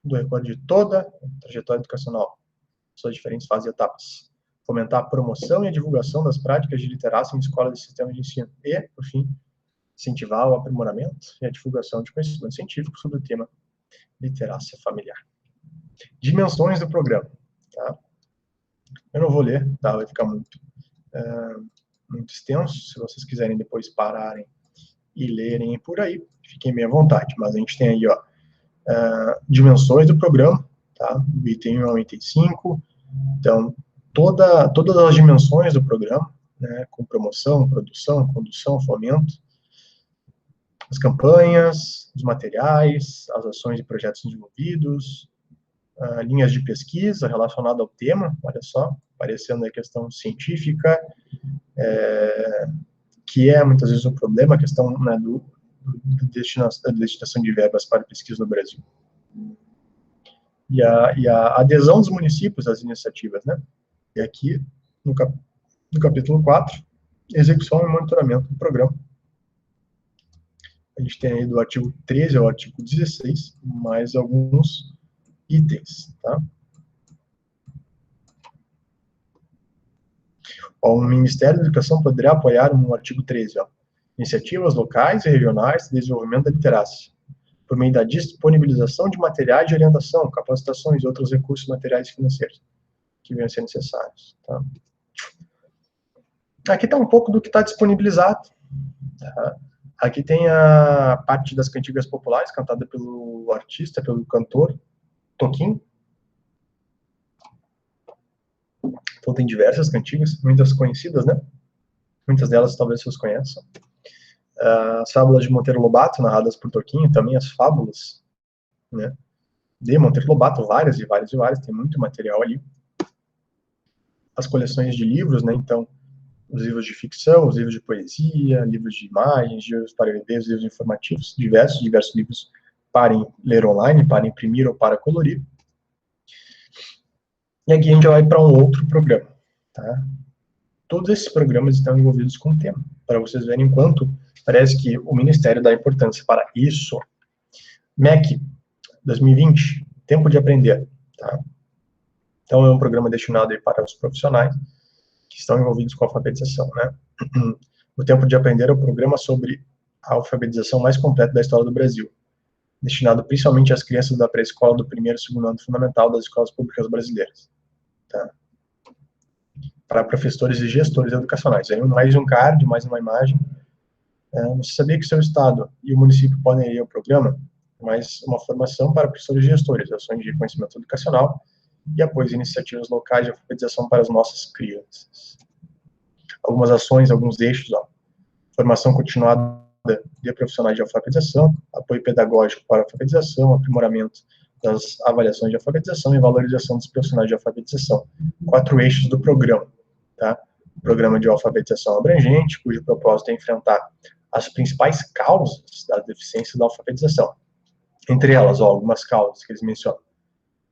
do recorde de toda a trajetória educacional, suas diferentes fases e etapas. Fomentar a promoção e a divulgação das práticas de literacia em escolas e sistemas de ensino. E, por fim, incentivar o aprimoramento e a divulgação de conhecimento científico sobre o tema literacia familiar. Dimensões do programa. Tá? Eu não vou ler, tá? Vai ficar muito extenso. Se vocês quiserem depois pararem e lerem por aí, fiquem bem à vontade. Mas a gente tem aí, ó, dimensões do programa, tá? Do item 1 ao item 5. Então, todas as dimensões do programa, né, com promoção, produção, condução, fomento, as campanhas, os materiais, as ações e projetos desenvolvidos, linhas de pesquisa relacionadas ao tema, olha só, aparecendo a questão científica, que é muitas vezes um problema, a questão, né, da destinação de verbas para pesquisa no Brasil. E a adesão dos municípios às iniciativas, né? E aqui, no capítulo 4, execução e monitoramento do programa. A gente tem aí do artigo 13 ao artigo 16, mais alguns itens, tá? O Ministério da Educação poderá apoiar no artigo 13, ó, iniciativas locais e regionais de desenvolvimento da literacia, por meio da disponibilização de materiais de orientação, capacitações e outros recursos materiais e financeiros que venham a ser necessários. Tá? Aqui está um pouco do que está disponibilizado. Tá? Aqui tem a parte das cantigas populares, cantada pelo artista, pelo cantor Toquinho. Então tem diversas cantigas, muitas conhecidas, né? Muitas delas talvez vocês conheçam. As fábulas de Monteiro Lobato, narradas por Toquinho, também as fábulas, né, de Monteiro Lobato, várias, tem muito material ali. As coleções de livros, né, então, os livros de ficção, os livros de poesia, livros de imagens, livros para bebês, livros informativos, diversos livros para ler online, para imprimir ou para colorir. E aqui a gente vai para um outro programa, tá? Todos esses programas estão envolvidos com o tema, para vocês verem quanto parece que o Ministério dá importância para isso. MEC 2020, Tempo de Aprender, tá? Então, é um programa destinado aí para os profissionais que estão envolvidos com a alfabetização, né? O Tempo de Aprender é o programa sobre a alfabetização mais completa da história do Brasil, destinado principalmente às crianças da pré-escola do primeiro e segundo ano fundamental das escolas públicas brasileiras, tá? Para professores e gestores educacionais. Aí mais um card, mais uma imagem. Você sabia que o seu estado e o município podem ir ao programa? Mais uma formação para professores e gestores, ações de reconhecimento educacional e apoio a iniciativas locais de alfabetização para as nossas crianças. Algumas ações, alguns eixos, ó. Formação continuada de profissionais de alfabetização, apoio pedagógico para a alfabetização, aprimoramento das avaliações de alfabetização e valorização dos profissionais de alfabetização. 4 eixos do programa, tá? Programa de alfabetização abrangente, cujo propósito é enfrentar as principais causas da deficiência da alfabetização. Entre elas, algumas causas que eles mencionam.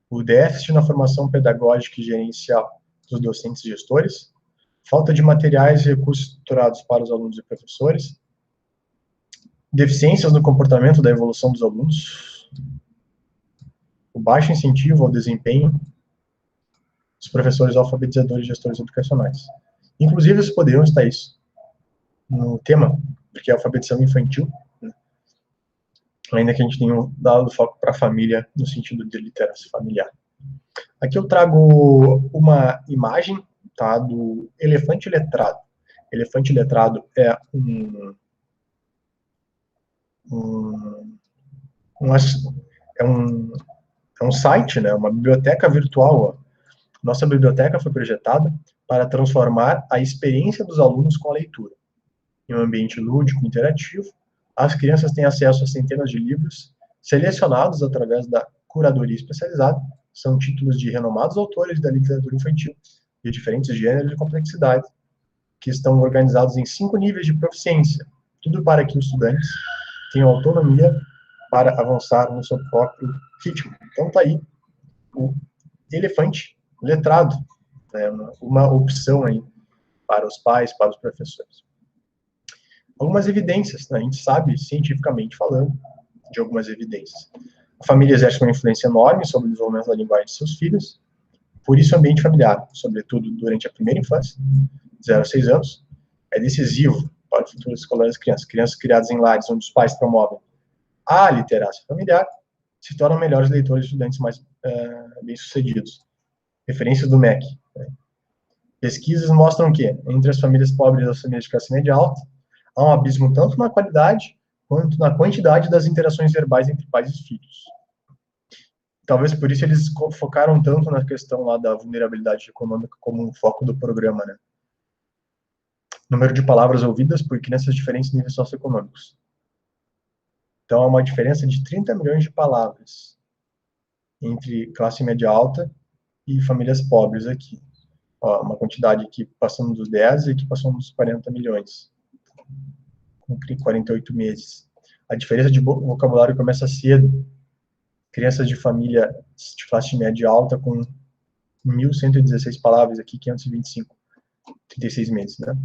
O déficit na formação pedagógica e gerencial dos docentes e gestores, falta de materiais e recursos estruturados para os alunos e professores, deficiências no comportamento da evolução dos alunos, o baixo incentivo ao desempenho dos professores alfabetizadores e gestores educacionais. Inclusive, vocês poderiam estar isso no tema, porque é a alfabetização infantil, né? Ainda que a gente tenha dado foco para a família, no sentido de liderança familiar. Aqui eu trago uma imagem, tá, do elefante letrado. Elefante letrado é um site, né, uma biblioteca virtual. Ó. Nossa biblioteca foi projetada para transformar a experiência dos alunos com a leitura. Em um ambiente lúdico, interativo, as crianças têm acesso a centenas de livros, selecionados através da curadoria especializada. São títulos de renomados autores da literatura infantil, de diferentes gêneros e complexidade, que estão organizados em 5 níveis de proficiência, tudo para que os estudantes tenham autonomia para avançar no seu próprio ritmo. Então, está aí o elefante letrado, né, uma opção aí para os pais, para os professores. Algumas evidências, né, a gente sabe, cientificamente falando, de algumas evidências. A família exerce uma influência enorme sobre o desenvolvimento da linguagem de seus filhos, por isso o ambiente familiar, sobretudo durante a primeira infância, 0 a 6 anos, é decisivo para o futuro escolar das crianças. Crianças criadas em lares onde os pais promovem a literacia familiar se tornam melhores leitores e estudantes mais bem-sucedidos. Referências do MEC. Né? Pesquisas mostram que, entre as famílias pobres e as famílias de classe média alta, há um abismo tanto na qualidade quanto na quantidade das interações verbais entre pais e filhos. Talvez por isso eles focaram tanto na questão lá da vulnerabilidade econômica como um foco do programa, né? Número de palavras ouvidas por crianças de diferentes níveis socioeconômicos. Então, há uma diferença de 30 milhões de palavras entre classe média alta e famílias pobres aqui. Ó, uma quantidade aqui passando dos 10 e aqui passando dos 40 milhões. Com 48 meses. A diferença de vocabulário começa cedo. Crianças de família de classe média alta com 1.116 palavras, aqui 525, 36 meses, né?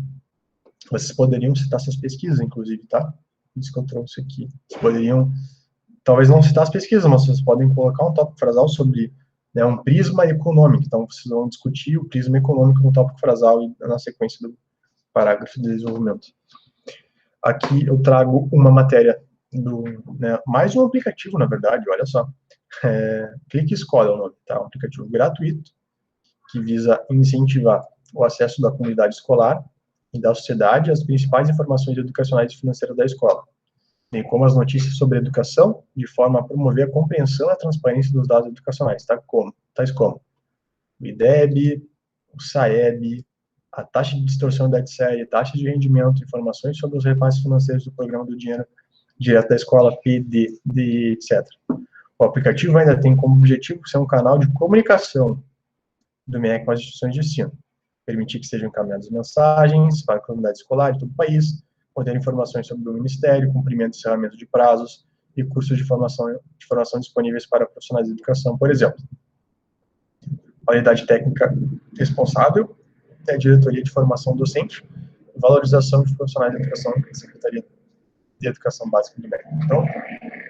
Vocês poderiam citar essas pesquisas, inclusive, tá? Isso que eu trouxe aqui. Vocês poderiam, talvez não citar as pesquisas, mas vocês podem colocar um tópico frasal sobre, né, um prisma econômico. Então, vocês vão discutir o prisma econômico no tópico frasal e na sequência do parágrafo de desenvolvimento. Aqui eu trago uma matéria né, mais um aplicativo, na verdade, olha só. Clique Escola é o nome, tá? Um aplicativo gratuito que visa incentivar o acesso da comunidade escolar e da sociedade às principais informações educacionais e financeiras da escola, bem como as notícias sobre educação, de forma a promover a compreensão e a transparência dos dados educacionais, tais como o IDEB, o SAEB, a taxa de distorção da série, taxa de rendimento, informações sobre os repasses financeiros do programa do dinheiro direto da escola, PD, etc. O aplicativo ainda tem como objetivo ser um canal de comunicação do MEC com as instituições de ensino, permitir que sejam encaminhadas mensagens para a comunidade escolar de todo o país, conter informações sobre o Ministério, cumprimento e encerramento de prazos e cursos de formação disponíveis para profissionais de educação, por exemplo. A unidade técnica responsável é a Diretoria de Formação Docente e Valorização de Profissionais de Educação, que é a Secretaria de Educação Básica do MEC. Então,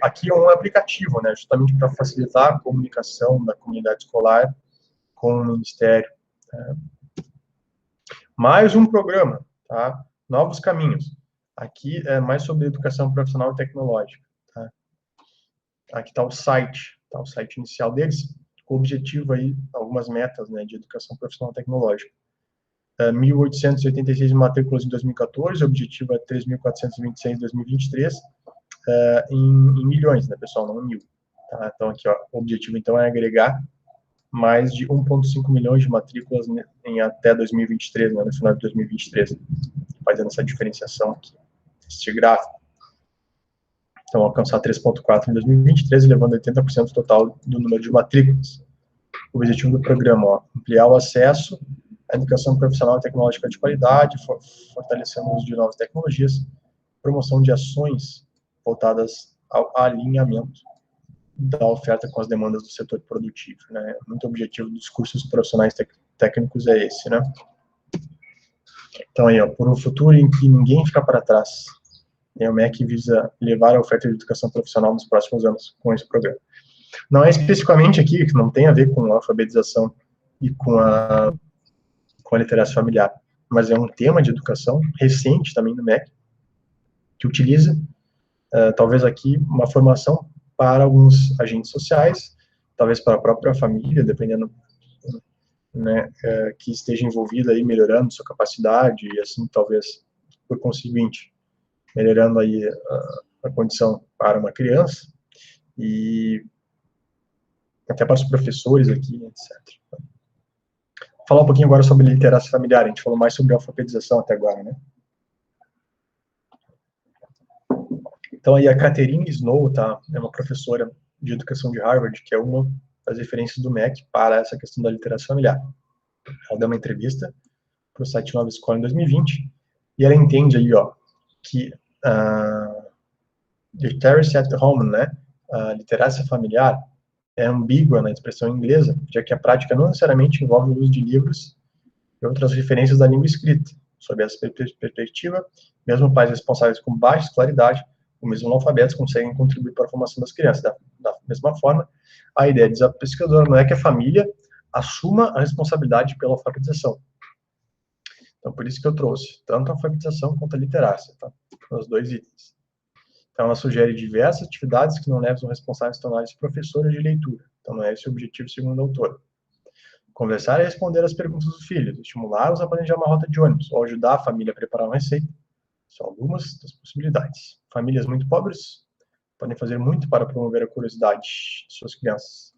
aqui é um aplicativo, né, justamente para facilitar a comunicação da comunidade escolar com o Ministério. Mais um programa, tá? Novos Caminhos. Aqui é mais sobre educação profissional e tecnológica. Tá? Aqui está o site inicial deles, com o objetivo aí, algumas metas, né, de educação profissional e tecnológica. 1.886 matrículas em 2014, o objetivo é 3.426 em 2023, em milhões, né, pessoal, não em mil. Tá? Então, aqui, ó, o objetivo, então, é agregar mais de 1,5 milhões de matrículas em até 2023, né, no final de 2023, fazendo essa diferenciação aqui, este gráfico. Então, alcançar 3,4 em 2023, levando 80% do total do número de matrículas. O objetivo do programa, ó, ampliar o acesso à educação profissional e tecnológica de qualidade, fortalecendo o uso de novas tecnologias, promoção de ações voltadas ao alinhamento da oferta com as demandas do setor produtivo, né? Muito objetivo dos cursos profissionais técnicos é esse, né? Então aí, ó, por um futuro em que ninguém fica para trás, né, o MEC visa levar a oferta de educação profissional nos próximos anos com esse programa. Não é especificamente aqui, que não tem a ver com a alfabetização e com a literacia familiar, mas é um tema de educação recente também no MEC, que utiliza, talvez aqui, uma formação para alguns agentes sociais, talvez para a própria família, dependendo, né, que esteja envolvida aí, melhorando sua capacidade, e assim, talvez, por conseguinte, melhorando aí a condição para uma criança, e até para os professores aqui, etc. Vou falar um pouquinho agora sobre literacia familiar, a gente falou mais sobre alfabetização até agora, né? Então, aí a Catherine Snow, tá, é uma professora de educação de Harvard, que é uma das referências do MEC para essa questão da literacia familiar. Ela deu uma entrevista para o site Nova Escola em 2020, e ela entende aí, ó, que literacy at home, né, a literacia familiar, é ambígua na expressão inglesa, já que a prática não necessariamente envolve o uso de livros e outras referências da língua escrita. Sob essa perspectiva, mesmo pais responsáveis com baixa escolaridade, ou mesmo analfabetos, conseguem contribuir para a formação das crianças. Da mesma forma, a ideia diz a pesquisadora não é que a família assuma a responsabilidade pela alfabetização. Então, por isso que eu trouxe tanto a alfabetização quanto a literacia, tá? Os dois itens. Então, ela sugere diversas atividades que não levam os responsáveis a tornarem-se professores de leitura. Então, não é esse o objetivo, segundo a autora. Conversar e responder as perguntas dos filhos, estimulá-los a planejar uma rota de ônibus, ou ajudar a família a preparar uma receita, são algumas das possibilidades. Famílias muito pobres podem fazer muito para promover a curiosidade de suas crianças,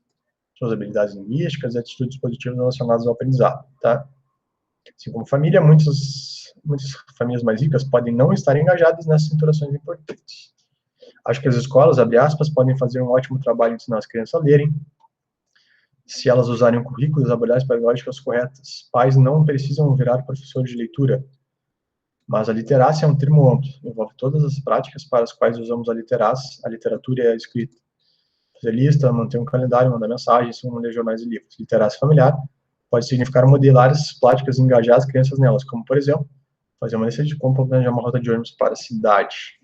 suas habilidades linguísticas e atitudes positivas relacionadas ao aprendizado, tá? Assim como família, muitas famílias mais ricas podem não estar engajadas nessas interações importantes. Acho que as escolas, abre aspas, podem fazer um ótimo trabalho em ensinar as crianças a lerem, se elas usarem o currículo e as habilidades pedagógicas corretas. Pais não precisam virar professores de leitura, mas a literacia é um termo amplo, envolve todas as práticas para as quais usamos a literatura e a escrita. Fazer lista, manter um calendário, mandar mensagens, ler jornais e livros. Literacia familiar pode significar modelar essas práticas e engajar as crianças nelas, como, por exemplo, fazer uma lista de compra, planejar uma rota de ônibus para a cidade.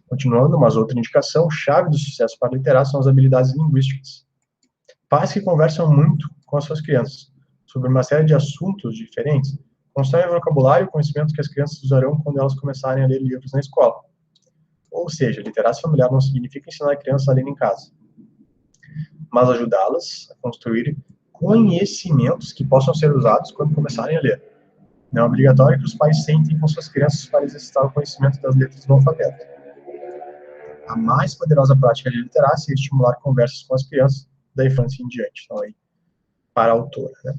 Continuando, mas outra indicação, chave do sucesso para a literacia são as habilidades linguísticas. Pais que conversam muito com as suas crianças sobre uma série de assuntos diferentes constroem vocabulário e conhecimento que as crianças usarão quando elas começarem a ler livros na escola. Ou seja, literacia familiar não significa ensinar a criança a ler em casa, mas ajudá-las a construir conhecimentos que possam ser usados quando começarem a ler. Não é obrigatório que os pais sentem com suas crianças para exercitar o conhecimento das letras do alfabeto. A mais poderosa prática de literacia é estimular conversas com as crianças da infância em diante. Então, aí, para a autora, né?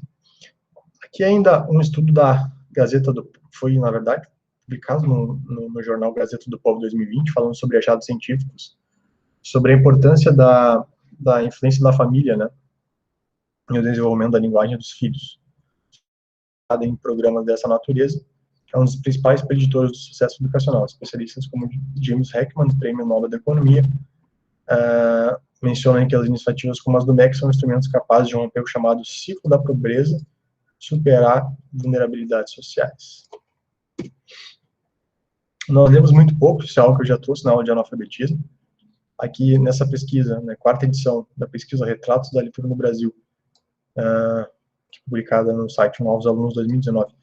Aqui ainda um estudo da Gazeta do... Foi, na verdade, publicado no jornal Gazeta do Povo 2020, falando sobre achados científicos, sobre a importância da influência da família, né, no desenvolvimento da linguagem dos filhos. Em programas dessa natureza, é um dos principais preditores do sucesso educacional. Especialistas como James Heckman, Prêmio Nobel da Economia, mencionam que as iniciativas como as do MEC são instrumentos capazes de romper o chamado ciclo da pobreza, superar vulnerabilidades sociais. Nós lemos muito pouco, isso é algo que eu já trouxe na aula de analfabetismo. Aqui nessa pesquisa, né, quarta edição da pesquisa Retratos da Leitura no Brasil, publicada no site Novos Alunos 2019.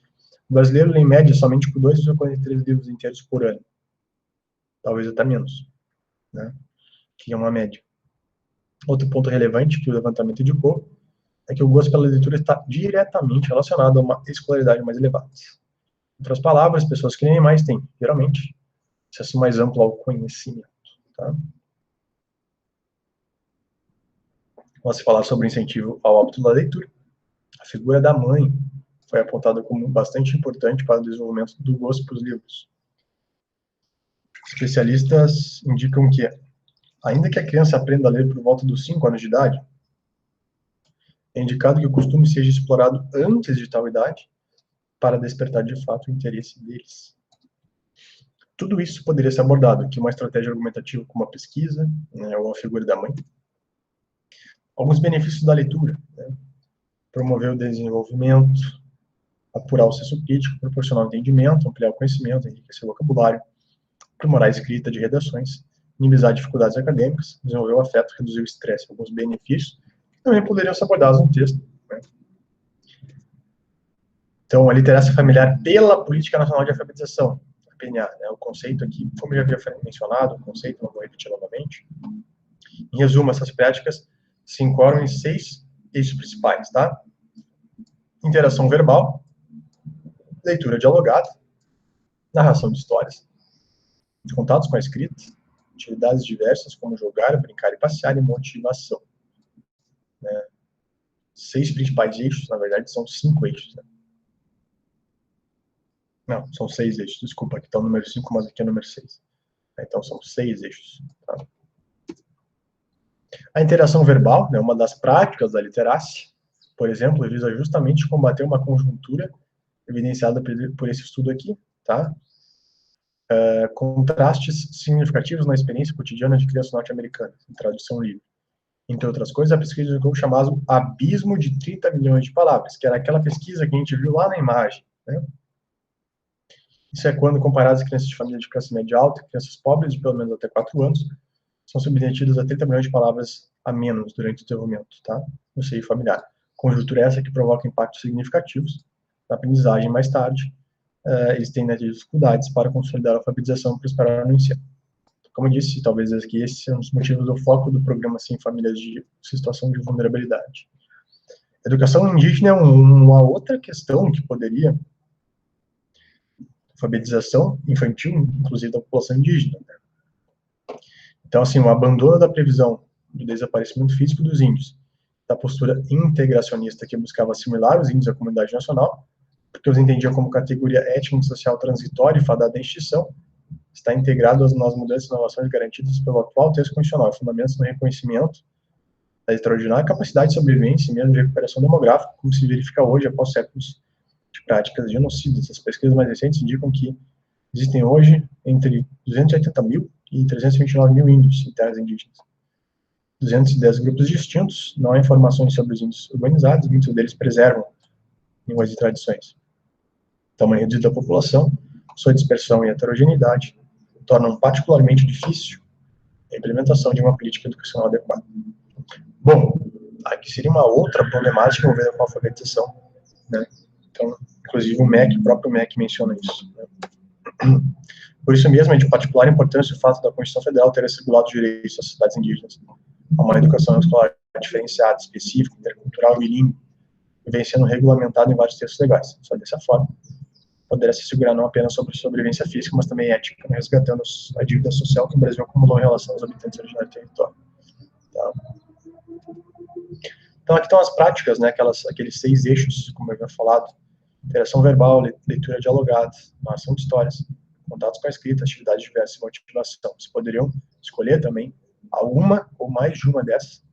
O brasileiro lê em média somente por 2,43 livros inteiros por ano. Talvez até menos, né? Que é uma média. Outro ponto relevante que o levantamento indicou é que o gosto pela leitura está diretamente relacionado a uma escolaridade mais elevada. Em outras palavras, pessoas que leem mais têm, geralmente, acesso mais amplo ao conhecimento. Tá? Vamos falar sobre incentivo ao hábito da leitura. A figura da mãe foi apontada como bastante importante para o desenvolvimento do gosto pelos livros. Especialistas indicam que, ainda que a criança aprenda a ler por volta dos 5 anos de idade, é indicado que o costume seja explorado antes de tal idade para despertar de fato o interesse deles. Tudo isso poderia ser abordado aqui, uma estratégia argumentativa com uma pesquisa, né, ou a figura da mãe. Alguns benefícios da leitura, né? Promover o desenvolvimento, apurar o senso crítico, proporcionar o entendimento, ampliar o conhecimento, enriquecer o vocabulário, aprimorar a escrita de redações, minimizar dificuldades acadêmicas, desenvolver o afeto, reduzir o estresse. Alguns benefícios que também poderiam ser abordados no texto, né? Então, a liderança familiar pela Política Nacional de Alfabetização, a PNA, né? O conceito aqui, como já havia mencionado, o conceito, não vou repetir novamente. Em resumo, essas práticas se enquadram em 6 eixos principais, tá? Interação verbal, leitura dialogada, narração de histórias, contatos com a escrita, atividades diversas como jogar, brincar e passear e motivação. Né? 6 principais eixos, na verdade, são 5 eixos. Né? Não, são 6 eixos, desculpa, aqui está o número 5, mas aqui é o número 6. Então, são 6 eixos. Tá? A interação verbal é uma das práticas da literacia, por exemplo, visa justamente combater uma conjuntura evidenciada por esse estudo aqui, tá? Contrastes significativos na experiência cotidiana de crianças norte-americanas, em tradução livre. Entre outras coisas, a pesquisa julgou o chamado abismo de 30 milhões de palavras, que era aquela pesquisa que a gente viu lá na imagem, né? Isso é quando comparadas as crianças de família de classe média alta e crianças pobres de pelo menos até 4 anos, são submetidas a 30 milhões de palavras a menos durante o desenvolvimento, tá? No seio familiar. Conjuntura essa que provoca impactos significativos na aprendizagem mais tarde. Eles têm, né, dificuldades para consolidar a alfabetização e prosperar no ensino. Como eu disse, talvez aqui esse seja um dos motivos do foco do programa assim, famílias de situação de vulnerabilidade. Educação indígena é uma outra questão que poderia, alfabetização infantil, inclusive da população indígena. Né? Então, assim, o abandono da previsão do desaparecimento físico dos índios, da postura integracionista que buscava assimilar os índios à comunidade nacional, porque os entendia como categoria étnico-social transitória e fadada à extinção, está integrado nas mudanças e inovações garantidas pelo atual texto constitucional, fundamentos no reconhecimento da extraordinária capacidade de sobrevivência e mesmo de recuperação demográfica, como se verifica hoje após séculos de práticas genocidas. As pesquisas mais recentes indicam que existem hoje entre 280 mil e 329 mil índios em terras indígenas. 210 grupos distintos, não há informações sobre os índios urbanizados, muitos deles preservam línguas e tradições. O tamanho reduzido da população, sua dispersão e heterogeneidade, tornam particularmente difícil a implementação de uma política educacional adequada. Bom, aqui seria uma outra problemática envolvida com a alfabetização, né? Então, inclusive o próprio MEC menciona isso. Né? Por isso mesmo, é de particular importância o fato da Constituição Federal ter assegurado os direitos das sociedades indígenas a uma educação escolar diferenciada, específica, intercultural e bilíngue, e vem sendo regulamentado em vários textos legais. Só dessa forma, poderá se segurar não apenas sobre sobrevivência física, mas também ética, resgatando a dívida social que o Brasil acumulou em relação aos habitantes originários do território. Tá? Então, aqui estão as práticas, né, aqueles 6 eixos, como eu havia falado: interação verbal, leitura dialogada, narração de histórias, contatos com a escrita, atividades diversas e motivação. Vocês poderiam escolher também alguma ou mais de uma dessas.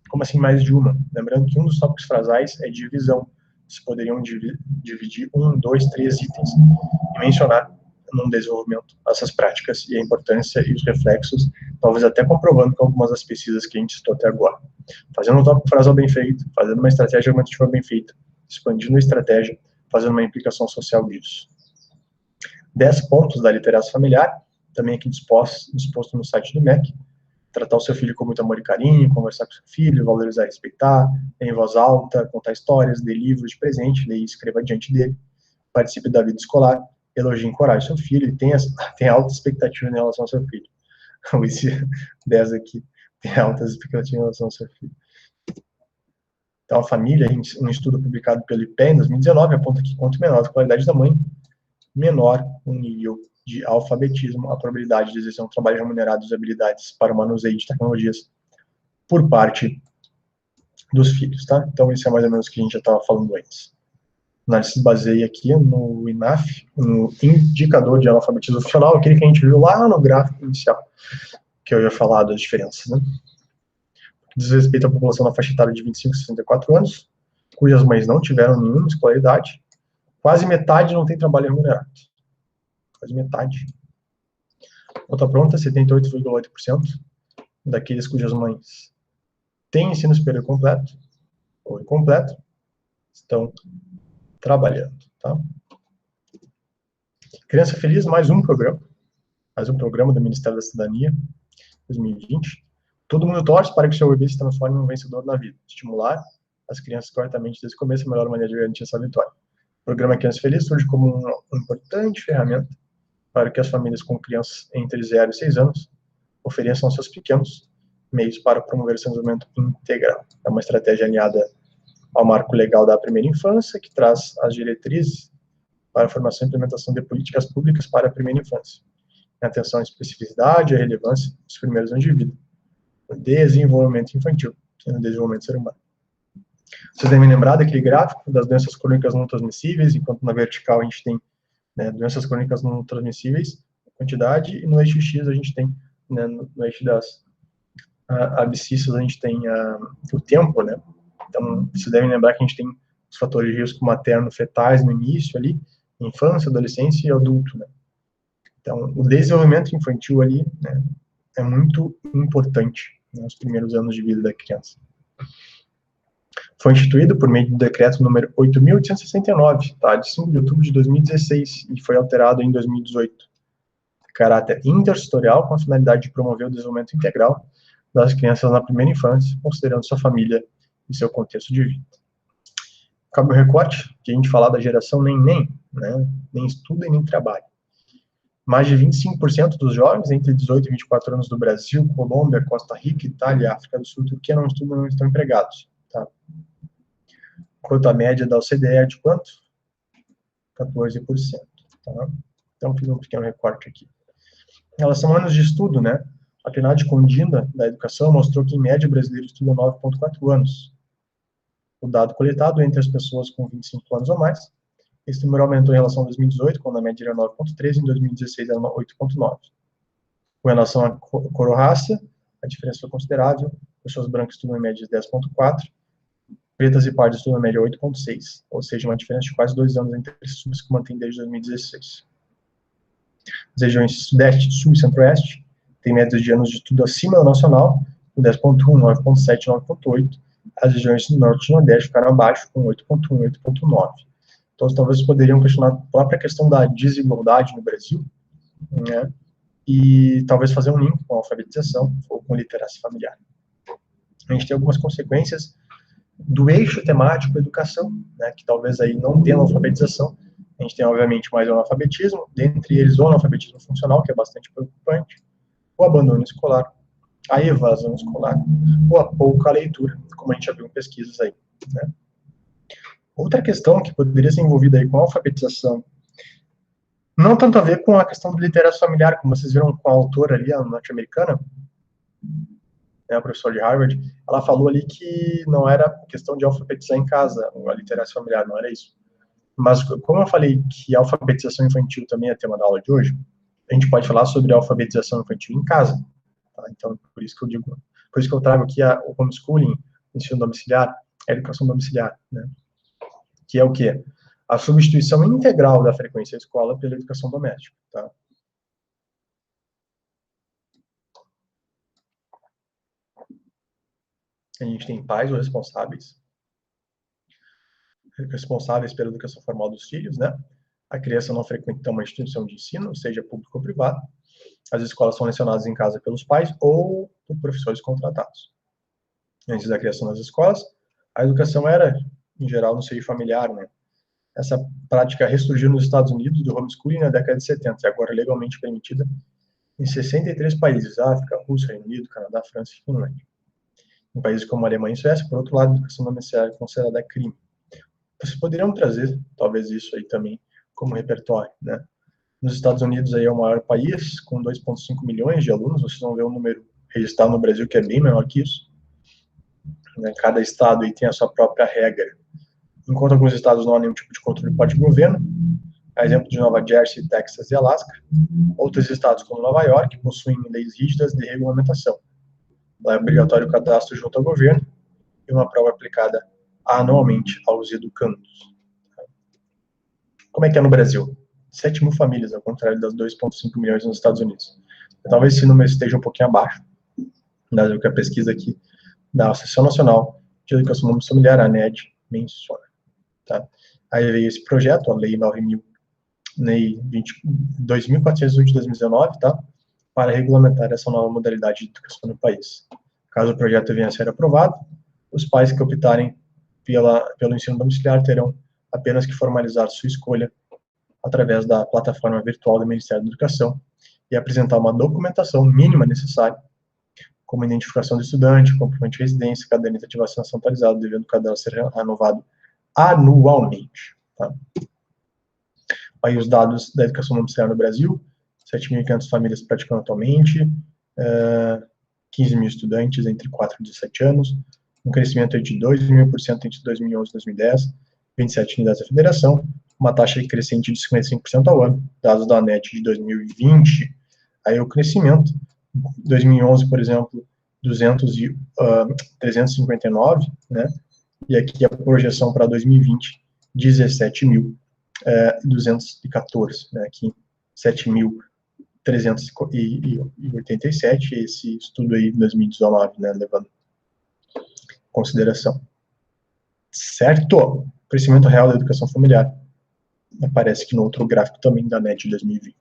Como assim mais de uma? Lembrando que um dos tópicos frasais é divisão. Vocês poderiam dividir 1, 2, 3 itens e mencionar no desenvolvimento essas práticas e a importância e os reflexos, talvez até comprovando com algumas das pesquisas que a gente citou até agora. Fazendo um tópico frasal bem feito, fazendo uma estratégia argumentativa bem feita, expandindo a estratégia, fazendo uma implicação social disso. 10 pontos da literacia familiar, também aqui disposto no site do MEC. Tratar o seu filho com muito amor e carinho, conversar com seu filho, valorizar e respeitar, ler em voz alta, contar histórias, ler livros de presente, ler e escreva diante dele, participe da vida escolar, elogie e encoraje seu filho e tenha alta expectativa em relação ao seu filho. Esse 10 aqui tem altas expectativas em relação ao seu filho. Então, a família, um estudo publicado pelo IPEA em 2019, aponta que quanto menor a qualidade da mãe, menor o nível de alfabetismo, a probabilidade de exercer um trabalho remunerado e habilidades para o manuseio de tecnologias por parte dos filhos, tá? Então, isso é mais ou menos o que a gente já estava falando antes. A análise se baseia aqui no INAF, no Indicador de Analfabetismo Funcional, aquele que a gente viu lá no gráfico inicial, que eu ia falar das diferenças, né? Diz respeito à população na faixa etária de 25 a 64 anos, cujas mães não tiveram nenhuma escolaridade, quase metade não tem trabalho remunerado. Quase metade. Conta pronta, 78,8% daqueles cujas mães têm ensino superior completo ou incompleto estão trabalhando, tá? Criança Feliz, mais um programa do Ministério da Cidadania, 2020. Todo mundo torce para que o seu bebê se transforme em um vencedor na vida. Estimular as crianças corretamente desde o começo é a melhor maneira de garantir essa vitória. O programa Criança Feliz surge como uma importante ferramenta para que as famílias com crianças entre 0 e 6 anos ofereçam aos seus pequenos meios para promover o desenvolvimento integral. É uma estratégia alinhada ao marco legal da primeira infância, que traz as diretrizes para a formação e implementação de políticas públicas para a primeira infância. Atenção à especificidade e à relevância dos primeiros anos de vida. O desenvolvimento infantil, sendo o desenvolvimento do ser humano. Vocês devem lembrar daquele gráfico das doenças crônicas não transmissíveis, enquanto na vertical a gente tem, né, doenças crônicas não transmissíveis, quantidade, e no eixo X a gente tem, né, no eixo das abscissas a gente tem o tempo, né? Então, vocês devem lembrar que a gente tem os fatores de risco materno-fetais no início ali, infância, adolescência e adulto, né? Então, o desenvolvimento infantil ali, né, é muito importante nos primeiros anos de vida da criança. Foi instituído por meio do decreto número 8.869, tá, de 5 de outubro de 2016, e foi alterado em 2018. De caráter intersetorial, com a finalidade de promover o desenvolvimento integral das crianças na primeira infância, considerando sua família e seu contexto de vida. Cabe o recorte, que a gente falar da geração nem, né, nem estuda e nem trabalha. Mais de 25% dos jovens entre 18 e 24 anos do Brasil, Colômbia, Costa Rica, Itália, África do Sul e Turquia não estudam e não estão empregados. Tá? Enquanto a média da OCDE é de quanto? 14%. Tá? Então, fiz um pequeno recorte aqui. Em relação a anos de estudo, né? A PNAD contínua da educação mostrou que, em média, o brasileiro estuda 9,4 anos. O dado coletado entre as pessoas com 25 anos ou mais. Esse número aumentou em relação a 2018, quando a média era 9,3, em 2016 era 8,9. Com relação à cor ou raça, a diferença foi considerável. Pessoas brancas estudam em média de 10,4, pretas e pardas estudam em média 8,6, ou seja, uma diferença de quase 2 anos entre esses subs que mantém desde 2016. As regiões Sudeste, Sul e Centro-Oeste têm médias de anos de estudo acima da nacional, com 10,1, 9,7 e 9,8. As regiões Norte e Nordeste ficaram abaixo, com 8,1 e 8,9. Então, talvez poderiam questionar a própria questão da desigualdade no Brasil, né, e talvez fazer um link com a alfabetização ou com literacia familiar. A gente tem algumas consequências do eixo temático educação, né, que talvez aí não tenha alfabetização. A gente tem, obviamente, mais o analfabetismo, dentre eles o analfabetismo funcional, que é bastante preocupante, o abandono escolar, a evasão escolar, ou a pouca leitura, como a gente já viu em pesquisas aí, né. Outra questão que poderia ser envolvida aí com a alfabetização, não tanto a ver com a questão do literacia familiar, como vocês viram com a autora ali, a norte-americana, né, a professora de Harvard, ela falou ali que não era questão de alfabetizar em casa, a literacia familiar, não era isso. Mas, como eu falei que a alfabetização infantil também é tema da aula de hoje, a gente pode falar sobre a alfabetização infantil em casa. Tá? Então, por isso que eu digo, por isso que eu trago aqui o homeschooling, o ensino domiciliar, a educação domiciliar, né? Que é o quê? A substituição integral da frequência à escola pela educação doméstica, tá? A gente tem pais ou responsáveis pela educação formal dos filhos, né? A criança não frequenta uma instituição de ensino, seja público ou privado. As escolas são lecionadas em casa pelos pais ou por professores contratados. Antes da criação das escolas, a educação era, em geral, no seio familiar, né? Essa prática ressurgiu nos Estados Unidos do homeschooling na década de 70 e agora é legalmente permitida em 63 países: África, Rússia, Reino Unido, Canadá, França e Finlândia. Em países como Alemanha e Suécia, por outro lado, a educação domiciliar é considerada crime. Vocês poderiam trazer, talvez, isso aí também como repertório, né? Nos Estados Unidos aí é o maior país, com 2,5 milhões de alunos. Vocês vão ver o número registrado no Brasil, que é bem menor que isso. Né? Cada estado aí tem a sua própria regra. Enquanto alguns estados não há nenhum tipo de controle por parte do governo, a exemplo de Nova Jersey, Texas e Alasca, outros estados, como Nova York, possuem leis rígidas de regulamentação. Lá é obrigatório o cadastro junto ao governo e uma prova aplicada anualmente aos educandos. Como é que é no Brasil? 7 mil famílias, ao contrário das 2,5 milhões nos Estados Unidos. Talvez esse número esteja um pouquinho abaixo, do que a pesquisa aqui da Associação Nacional de Educação Familiar, a ANED, menciona. Tá? Aí veio esse projeto, a Lei 2.408 de 2019, tá? Para regulamentar essa nova modalidade de educação no país. Caso o projeto venha a ser aprovado, os pais que optarem pelo ensino domiciliar terão apenas que formalizar sua escolha através da plataforma virtual do Ministério da Educação e apresentar uma documentação mínima necessária, como identificação do estudante, comprovante de residência, caderneta de vacinação atualizado, devendo cada ser renovado anualmente. Tá? Aí os dados da educação domiciliar no Brasil: 7.500 famílias praticando atualmente, 15 mil estudantes entre 4 e 17 anos, um crescimento de 2.000% entre 2011 e 2010, 27 unidades da federação, uma taxa crescente de 55% ao ano, dados da ANET de 2020. Aí o crescimento, 2011, por exemplo, 359, né? E aqui a projeção para 2020, 17.214, né? Aqui 7.387, esse estudo aí de 2019, né? Levando em consideração. Certo? Crescimento real da educação familiar. Aparece aqui no outro gráfico também da ANET de 2020.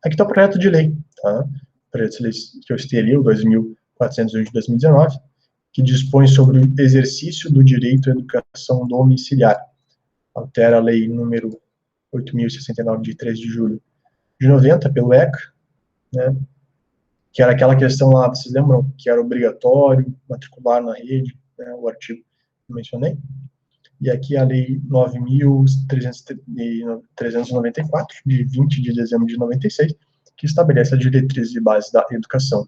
Aqui está o projeto de lei, tá? O projeto de lei que eu citei, o 2.401 de 2019, que dispõe sobre o exercício do direito à educação domiciliar. Altera a lei número 8.069, de 3 de julho de 90, pelo ECA, né? Que era aquela questão lá, vocês lembram, que era obrigatório matricular na rede, né? O artigo que eu mencionei. E aqui a lei 9.394, de 20 de dezembro de 96, que estabelece as diretrizes de base da educação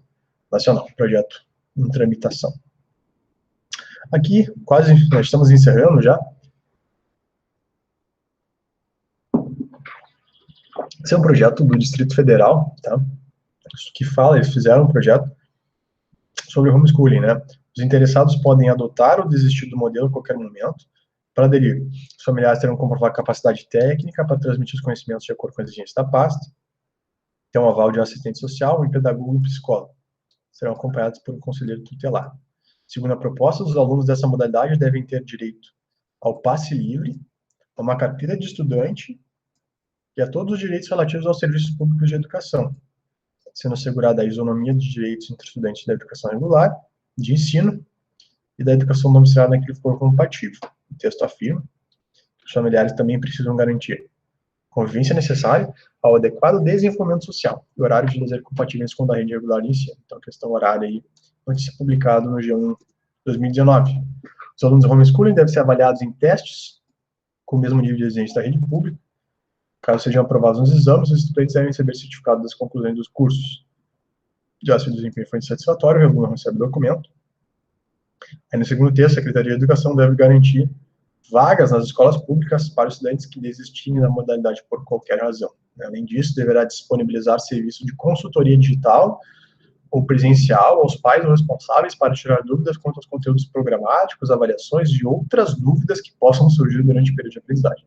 nacional, projeto em tramitação. Aqui, quase, nós estamos encerrando já. Esse é um projeto do Distrito Federal, tá? Que fala, eles fizeram um projeto sobre homeschooling, né? Os interessados podem adotar ou desistir do modelo a qualquer momento. Para aderir, os familiares terão que comprovar capacidade técnica para transmitir os conhecimentos de acordo com as exigências da pasta, ter um aval de um assistente social, um pedagogo e um psicólogo. Serão acompanhados por um conselheiro tutelar. Segundo a proposta, os alunos dessa modalidade devem ter direito ao passe livre, a uma carteira de estudante e a todos os direitos relativos aos serviços públicos de educação, sendo assegurada a isonomia de direitos entre estudantes da educação regular, de ensino e da educação domiciliar naquele que for compatível. O texto afirma que os familiares também precisam garantir convivência necessária ao adequado desenvolvimento social e horário de lazer compatíveis com o da rede regular de ensino. Então, a questão horária aí, notícia publicado no G1 2019. Os alunos do homeschooling devem ser avaliados em testes com o mesmo nível de exigência da rede pública. Caso sejam aprovados nos exames, os estudantes devem receber certificado das conclusões dos cursos. Já se o desempenho foi insatisfatório, o aluno recebe o documento. Aí, no segundo texto, a Secretaria de Educação deve garantir vagas nas escolas públicas para estudantes que desistirem da modalidade por qualquer razão. Além disso, deverá disponibilizar serviço de consultoria digital ou presencial aos pais ou responsáveis para tirar dúvidas quanto aos conteúdos programáticos, avaliações e outras dúvidas que possam surgir durante o período de aprendizagem.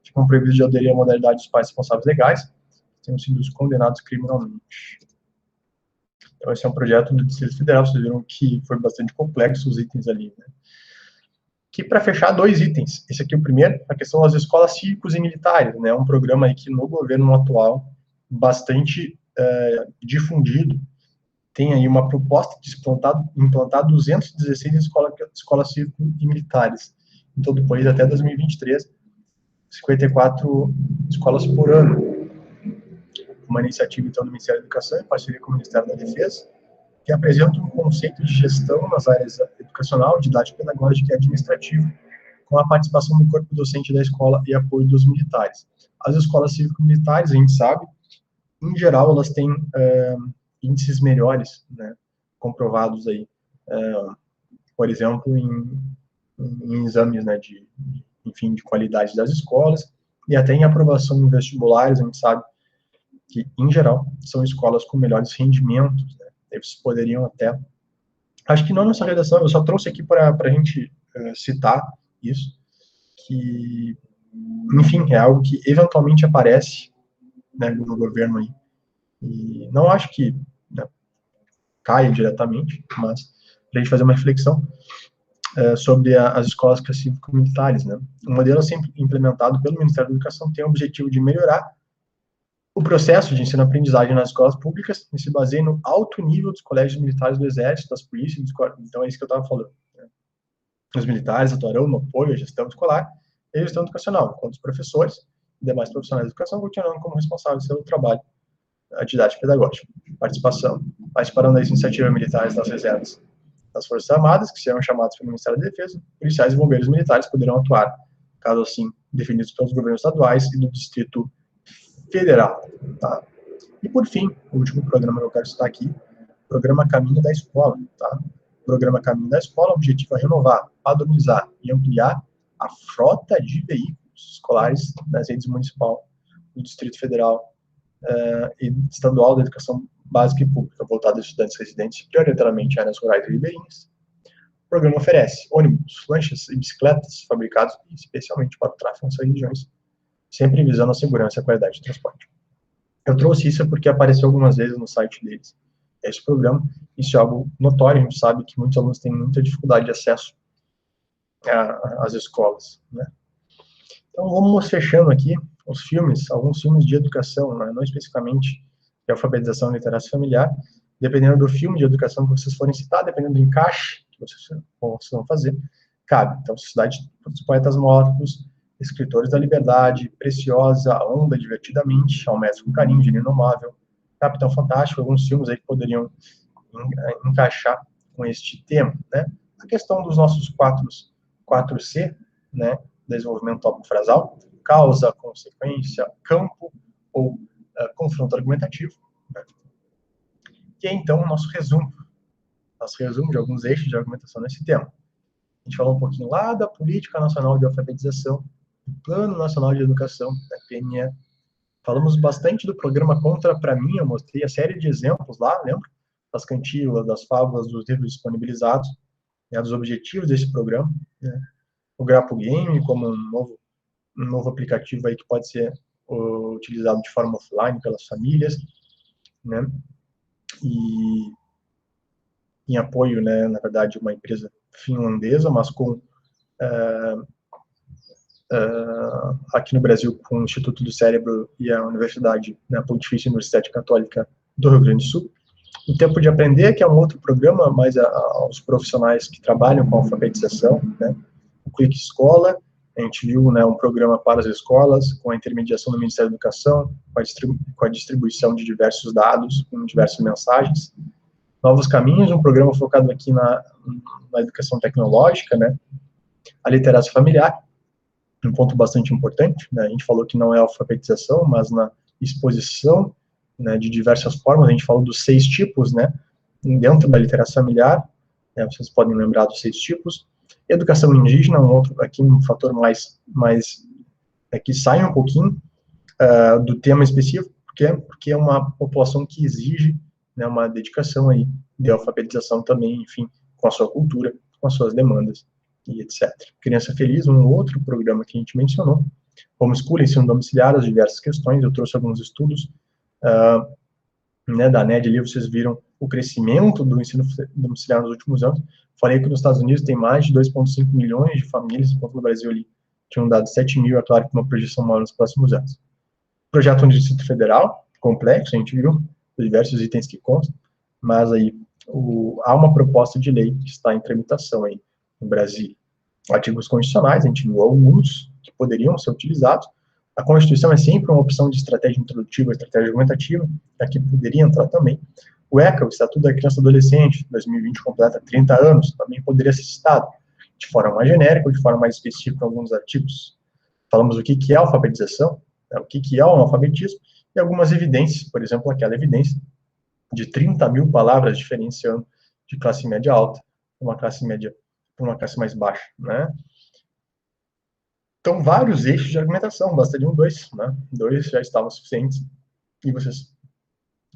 Ficam proibidos de aderir à modalidade dos pais responsáveis legais, que tenham sido condenados criminalmente. Então, esse é um projeto do Distrito Federal. Vocês viram que foi bastante complexo os itens ali, né? Que, para fechar, 2 itens. Esse aqui é o primeiro, a questão das escolas cívicos e militares, né? Um programa aí que no governo atual bastante difundido. Tem aí uma proposta de implantar 216 escolas cívicos e militares em todo o país até 2023, 54 escolas por ano. Uma iniciativa, então, do Ministério da Educação, em parceria com o Ministério da Defesa, que apresenta um conceito de gestão nas áreas educacional, didática, pedagógica e administrativa, com a participação do corpo docente da escola e apoio dos militares. As escolas cívico-militares, a gente sabe, em geral, elas têm índices melhores, né, comprovados aí, por exemplo, em exames, né, de qualidade das escolas, e até em aprovação em vestibulares. A gente sabe que, em geral, são escolas com melhores rendimentos, né? Eles poderiam até... Acho que não nessa redação, eu só trouxe aqui para a gente citar isso, que, enfim, é algo que eventualmente aparece, né, no governo aí. E não acho que, né, caia diretamente, mas para a gente fazer uma reflexão sobre as escolas cívico-militares, né? O modelo sempre implementado pelo Ministério da Educação tem o objetivo de melhorar o processo de ensino-aprendizagem nas escolas públicas e se baseia no alto nível dos colégios militares do Exército, das polícias, então é isso que eu estava falando. Né? Os militares atuarão no apoio à gestão escolar e à gestão educacional, enquanto os professores e demais profissionais de educação continuarão como responsáveis pelo trabalho a didática pedagógica. Participarão das iniciativas militares das reservas das Forças Armadas, que serão chamados pelo Ministério da Defesa, policiais e bombeiros militares poderão atuar, caso assim, definidos pelos governos estaduais e do Distrito Federal. Tá? E, por fim, o último programa que eu quero citar aqui, o Programa Caminho da Escola. Tá? O Programa Caminho da Escola, o objetivo é renovar, padronizar e ampliar a frota de veículos escolares nas redes municipal, do Distrito Federal e estadual da educação básica e pública, voltada a estudantes residentes, prioritariamente em áreas rurais e ribeirinhas. O programa oferece ônibus, lanchas e bicicletas fabricados especialmente para o tráfego nessas regiões, sempre visando a segurança e a qualidade de transporte. Eu trouxe isso porque apareceu algumas vezes no site deles. Esse programa, isso é algo notório, a gente sabe que muitos alunos têm muita dificuldade de acesso às escolas, né? Então, vamos fechando aqui os filmes, alguns filmes de educação, né? Não especificamente de alfabetização e literacia familiar, dependendo do filme de educação que vocês forem citar, dependendo do encaixe que vocês vão fazer, cabe. Então, Sociedade dos Poetas Mortos, Escritores da Liberdade, Preciosa, A Onda Divertidamente, Ao Mestre com Carinho, Gênio Inomável, Capitão Fantástico, alguns filmes aí que poderiam encaixar com este tema, né? A questão dos nossos 4C, né? Desenvolvimento tópico-frasal, causa, consequência, campo ou confronto argumentativo, né? E é, então, o nosso resumo de alguns eixos de argumentação nesse tema. A gente falou um pouquinho lá da Política Nacional de Alfabetização, do Plano Nacional de Educação, da PNE. Falamos bastante do programa Contra Pra Mim, eu mostrei a série de exemplos lá, lembra? Das cantigas, das fábulas, dos livros disponibilizados, né, dos objetivos desse programa, né? O Grapo Game como um novo aplicativo aí que pode ser utilizado de forma offline pelas famílias, né? E em apoio, né, na verdade, uma empresa finlandesa, mas com aqui no Brasil com o Instituto do Cérebro e a Universidade, né, a Pontifícia Universidade Católica do Rio Grande do Sul. O Tempo de Aprender, que é um outro programa, mais aos profissionais que trabalham com alfabetização, né? O Clique Escola, a gente viu, né, um programa para as escolas, com a intermediação do Ministério da Educação, com a distribuição de diversos dados, com diversas mensagens. Novos Caminhos, um programa focado aqui na educação tecnológica, né? A literacia familiar, um ponto bastante importante, né? A gente falou que não é alfabetização, mas na exposição, né, de diversas formas. A gente falou dos 6 tipos, né, dentro da literacia familiar, né, vocês podem lembrar dos 6 tipos. Educação indígena, um outro aqui, um fator mais que sai um pouquinho do tema específico, porque é uma população que exige, né, uma dedicação aí de alfabetização também, enfim, com a sua cultura, com as suas demandas e etc. Criança Feliz, um outro programa que a gente mencionou. Homeschooling, ensino domiciliar, as diversas questões, eu trouxe alguns estudos né, da NED ali, vocês viram o crescimento do ensino domiciliar nos últimos anos. Falei que nos Estados Unidos tem mais de 2,5 milhões de famílias, enquanto no Brasil ali tinham dado 7 mil, é claro, com uma projeção maior nos próximos anos. Projeto no Distrito Federal, complexo, a gente viu diversos itens que constam, mas aí há uma proposta de lei que está em tramitação aí no Brasil. Artigos constitucionais, a gente viu alguns que poderiam ser utilizados. A Constituição é sempre uma opção de estratégia introdutiva, estratégia argumentativa, aqui poderia entrar também. O ECA, o Estatuto da Criança e Adolescente, 2020 completa 30 anos, também poderia ser citado, de forma mais genérica ou de forma mais específica em alguns artigos. Falamos o que é alfabetização, né, o que é o analfabetismo, e algumas evidências, por exemplo, aquela evidência de 30 mil palavras diferenciando de classe média alta para uma classe média, para uma classe mais baixa, né? Então, vários eixos de argumentação, bastariam 2, né? 2 já estavam suficientes, e vocês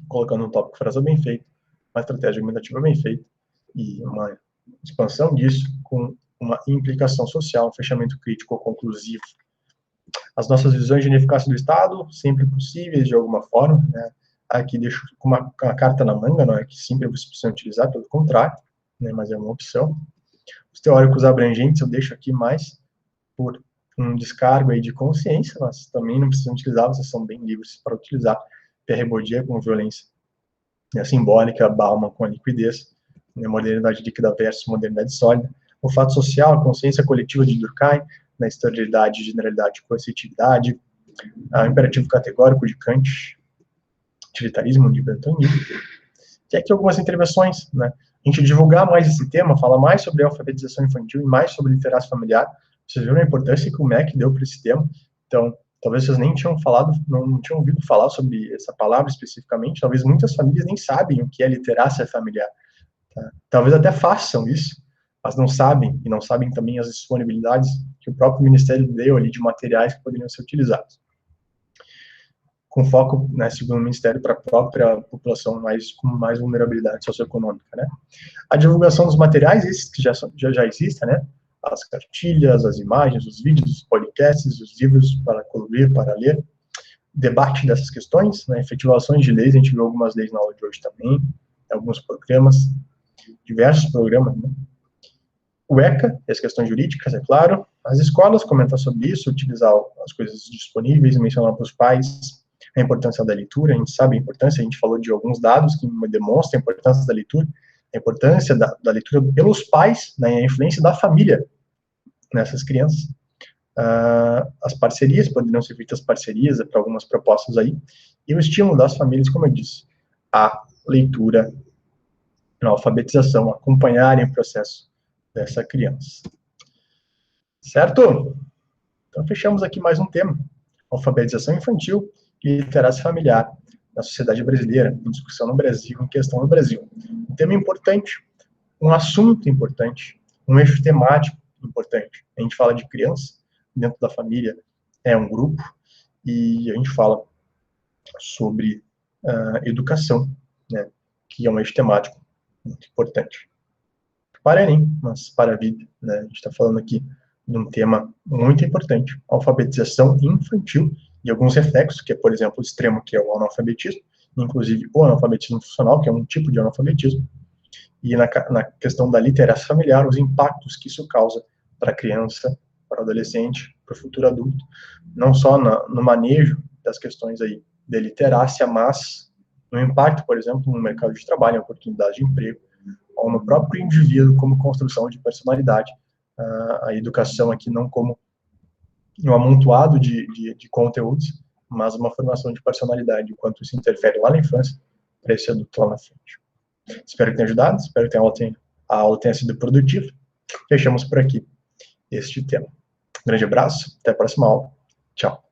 colocando um tópico frasal bem feito, uma estratégia argumentativa bem feita, e uma expansão disso com uma implicação social, um fechamento crítico conclusivo. As nossas visões de ineficácia do Estado, sempre possíveis de alguma forma, né? Aqui deixo com uma carta na manga, não é que sempre vocês precisam utilizar, pelo contrário, né, mas é uma opção. Os teóricos abrangentes eu deixo aqui mais por um descargo aí de consciência, mas também não precisam utilizar, vocês são bem livres para utilizar. Pierre Bourdieu com violência, né, simbólica, Bauman com a liquidez, né, modernidade líquida versus modernidade sólida. O fato social, a consciência coletiva de Durkheim, na exterioridade, generalidade, coercitividade, o imperativo categórico de Kant, utilitarismo de Bertrand Russell. E aqui algumas intervenções, né? A gente divulgar mais esse tema, falar mais sobre a alfabetização infantil e mais sobre literacia familiar. Vocês viram a importância que o MEC deu para esse tema. Então, talvez vocês nem tinham falado, não tinham ouvido falar sobre essa palavra especificamente. Talvez muitas famílias nem sabem o que é literacia familiar. Tá? Talvez até façam isso, mas não sabem, e não sabem também as disponibilidades que o próprio Ministério deu ali de materiais que poderiam ser utilizados. Com foco, né, segundo o Ministério, para a própria população com mais vulnerabilidade socioeconômica, né. A divulgação dos materiais, esses que já existem, né, as cartilhas, as imagens, os vídeos, os podcasts, os livros para colorir, para ler, debate dessas questões, né, efetivações de leis, a gente viu algumas leis na aula de hoje também, alguns programas, diversos programas, né. O ECA, as questões jurídicas, é claro, as escolas comentar sobre isso, utilizar as coisas disponíveis, mencionar para os pais a importância da leitura, a gente sabe a importância, a gente falou de alguns dados que demonstram a importância da leitura, a importância da leitura pelos pais, né, a influência da família nessas crianças. As parcerias, poderiam ser feitas parcerias para algumas propostas aí, e o estímulo das famílias, como eu disse, a leitura, a alfabetização, acompanharem o processo dessa criança. Certo? Então, fechamos aqui mais um tema, alfabetização infantil e literacia familiar na sociedade brasileira, em discussão no Brasil, em questão no Brasil. Um tema importante, um assunto importante, um eixo temático importante. A gente fala de criança, dentro da família é um grupo, e a gente fala sobre educação, né, que é um eixo temático muito importante. Para Enem, mas para a vida, né, a gente está falando aqui de um tema muito importante, alfabetização infantil, e alguns reflexos, que é, por exemplo, o extremo, que é o analfabetismo, inclusive o analfabetismo funcional, que é um tipo de analfabetismo, e na questão da literacia familiar, os impactos que isso causa para a criança, para o adolescente, para o futuro adulto, não só no manejo das questões aí de literácia, mas no impacto, por exemplo, no mercado de trabalho, em oportunidade de emprego, ou no próprio indivíduo como construção de personalidade. A educação aqui não como um amontoado de conteúdos, mas uma formação de personalidade, enquanto isso interfere lá na infância, para esse adulto lá na frente. Espero que tenha ajudado, espero que a aula tenha sido produtiva. Fechamos por aqui este tema. Um grande abraço, até a próxima aula. Tchau.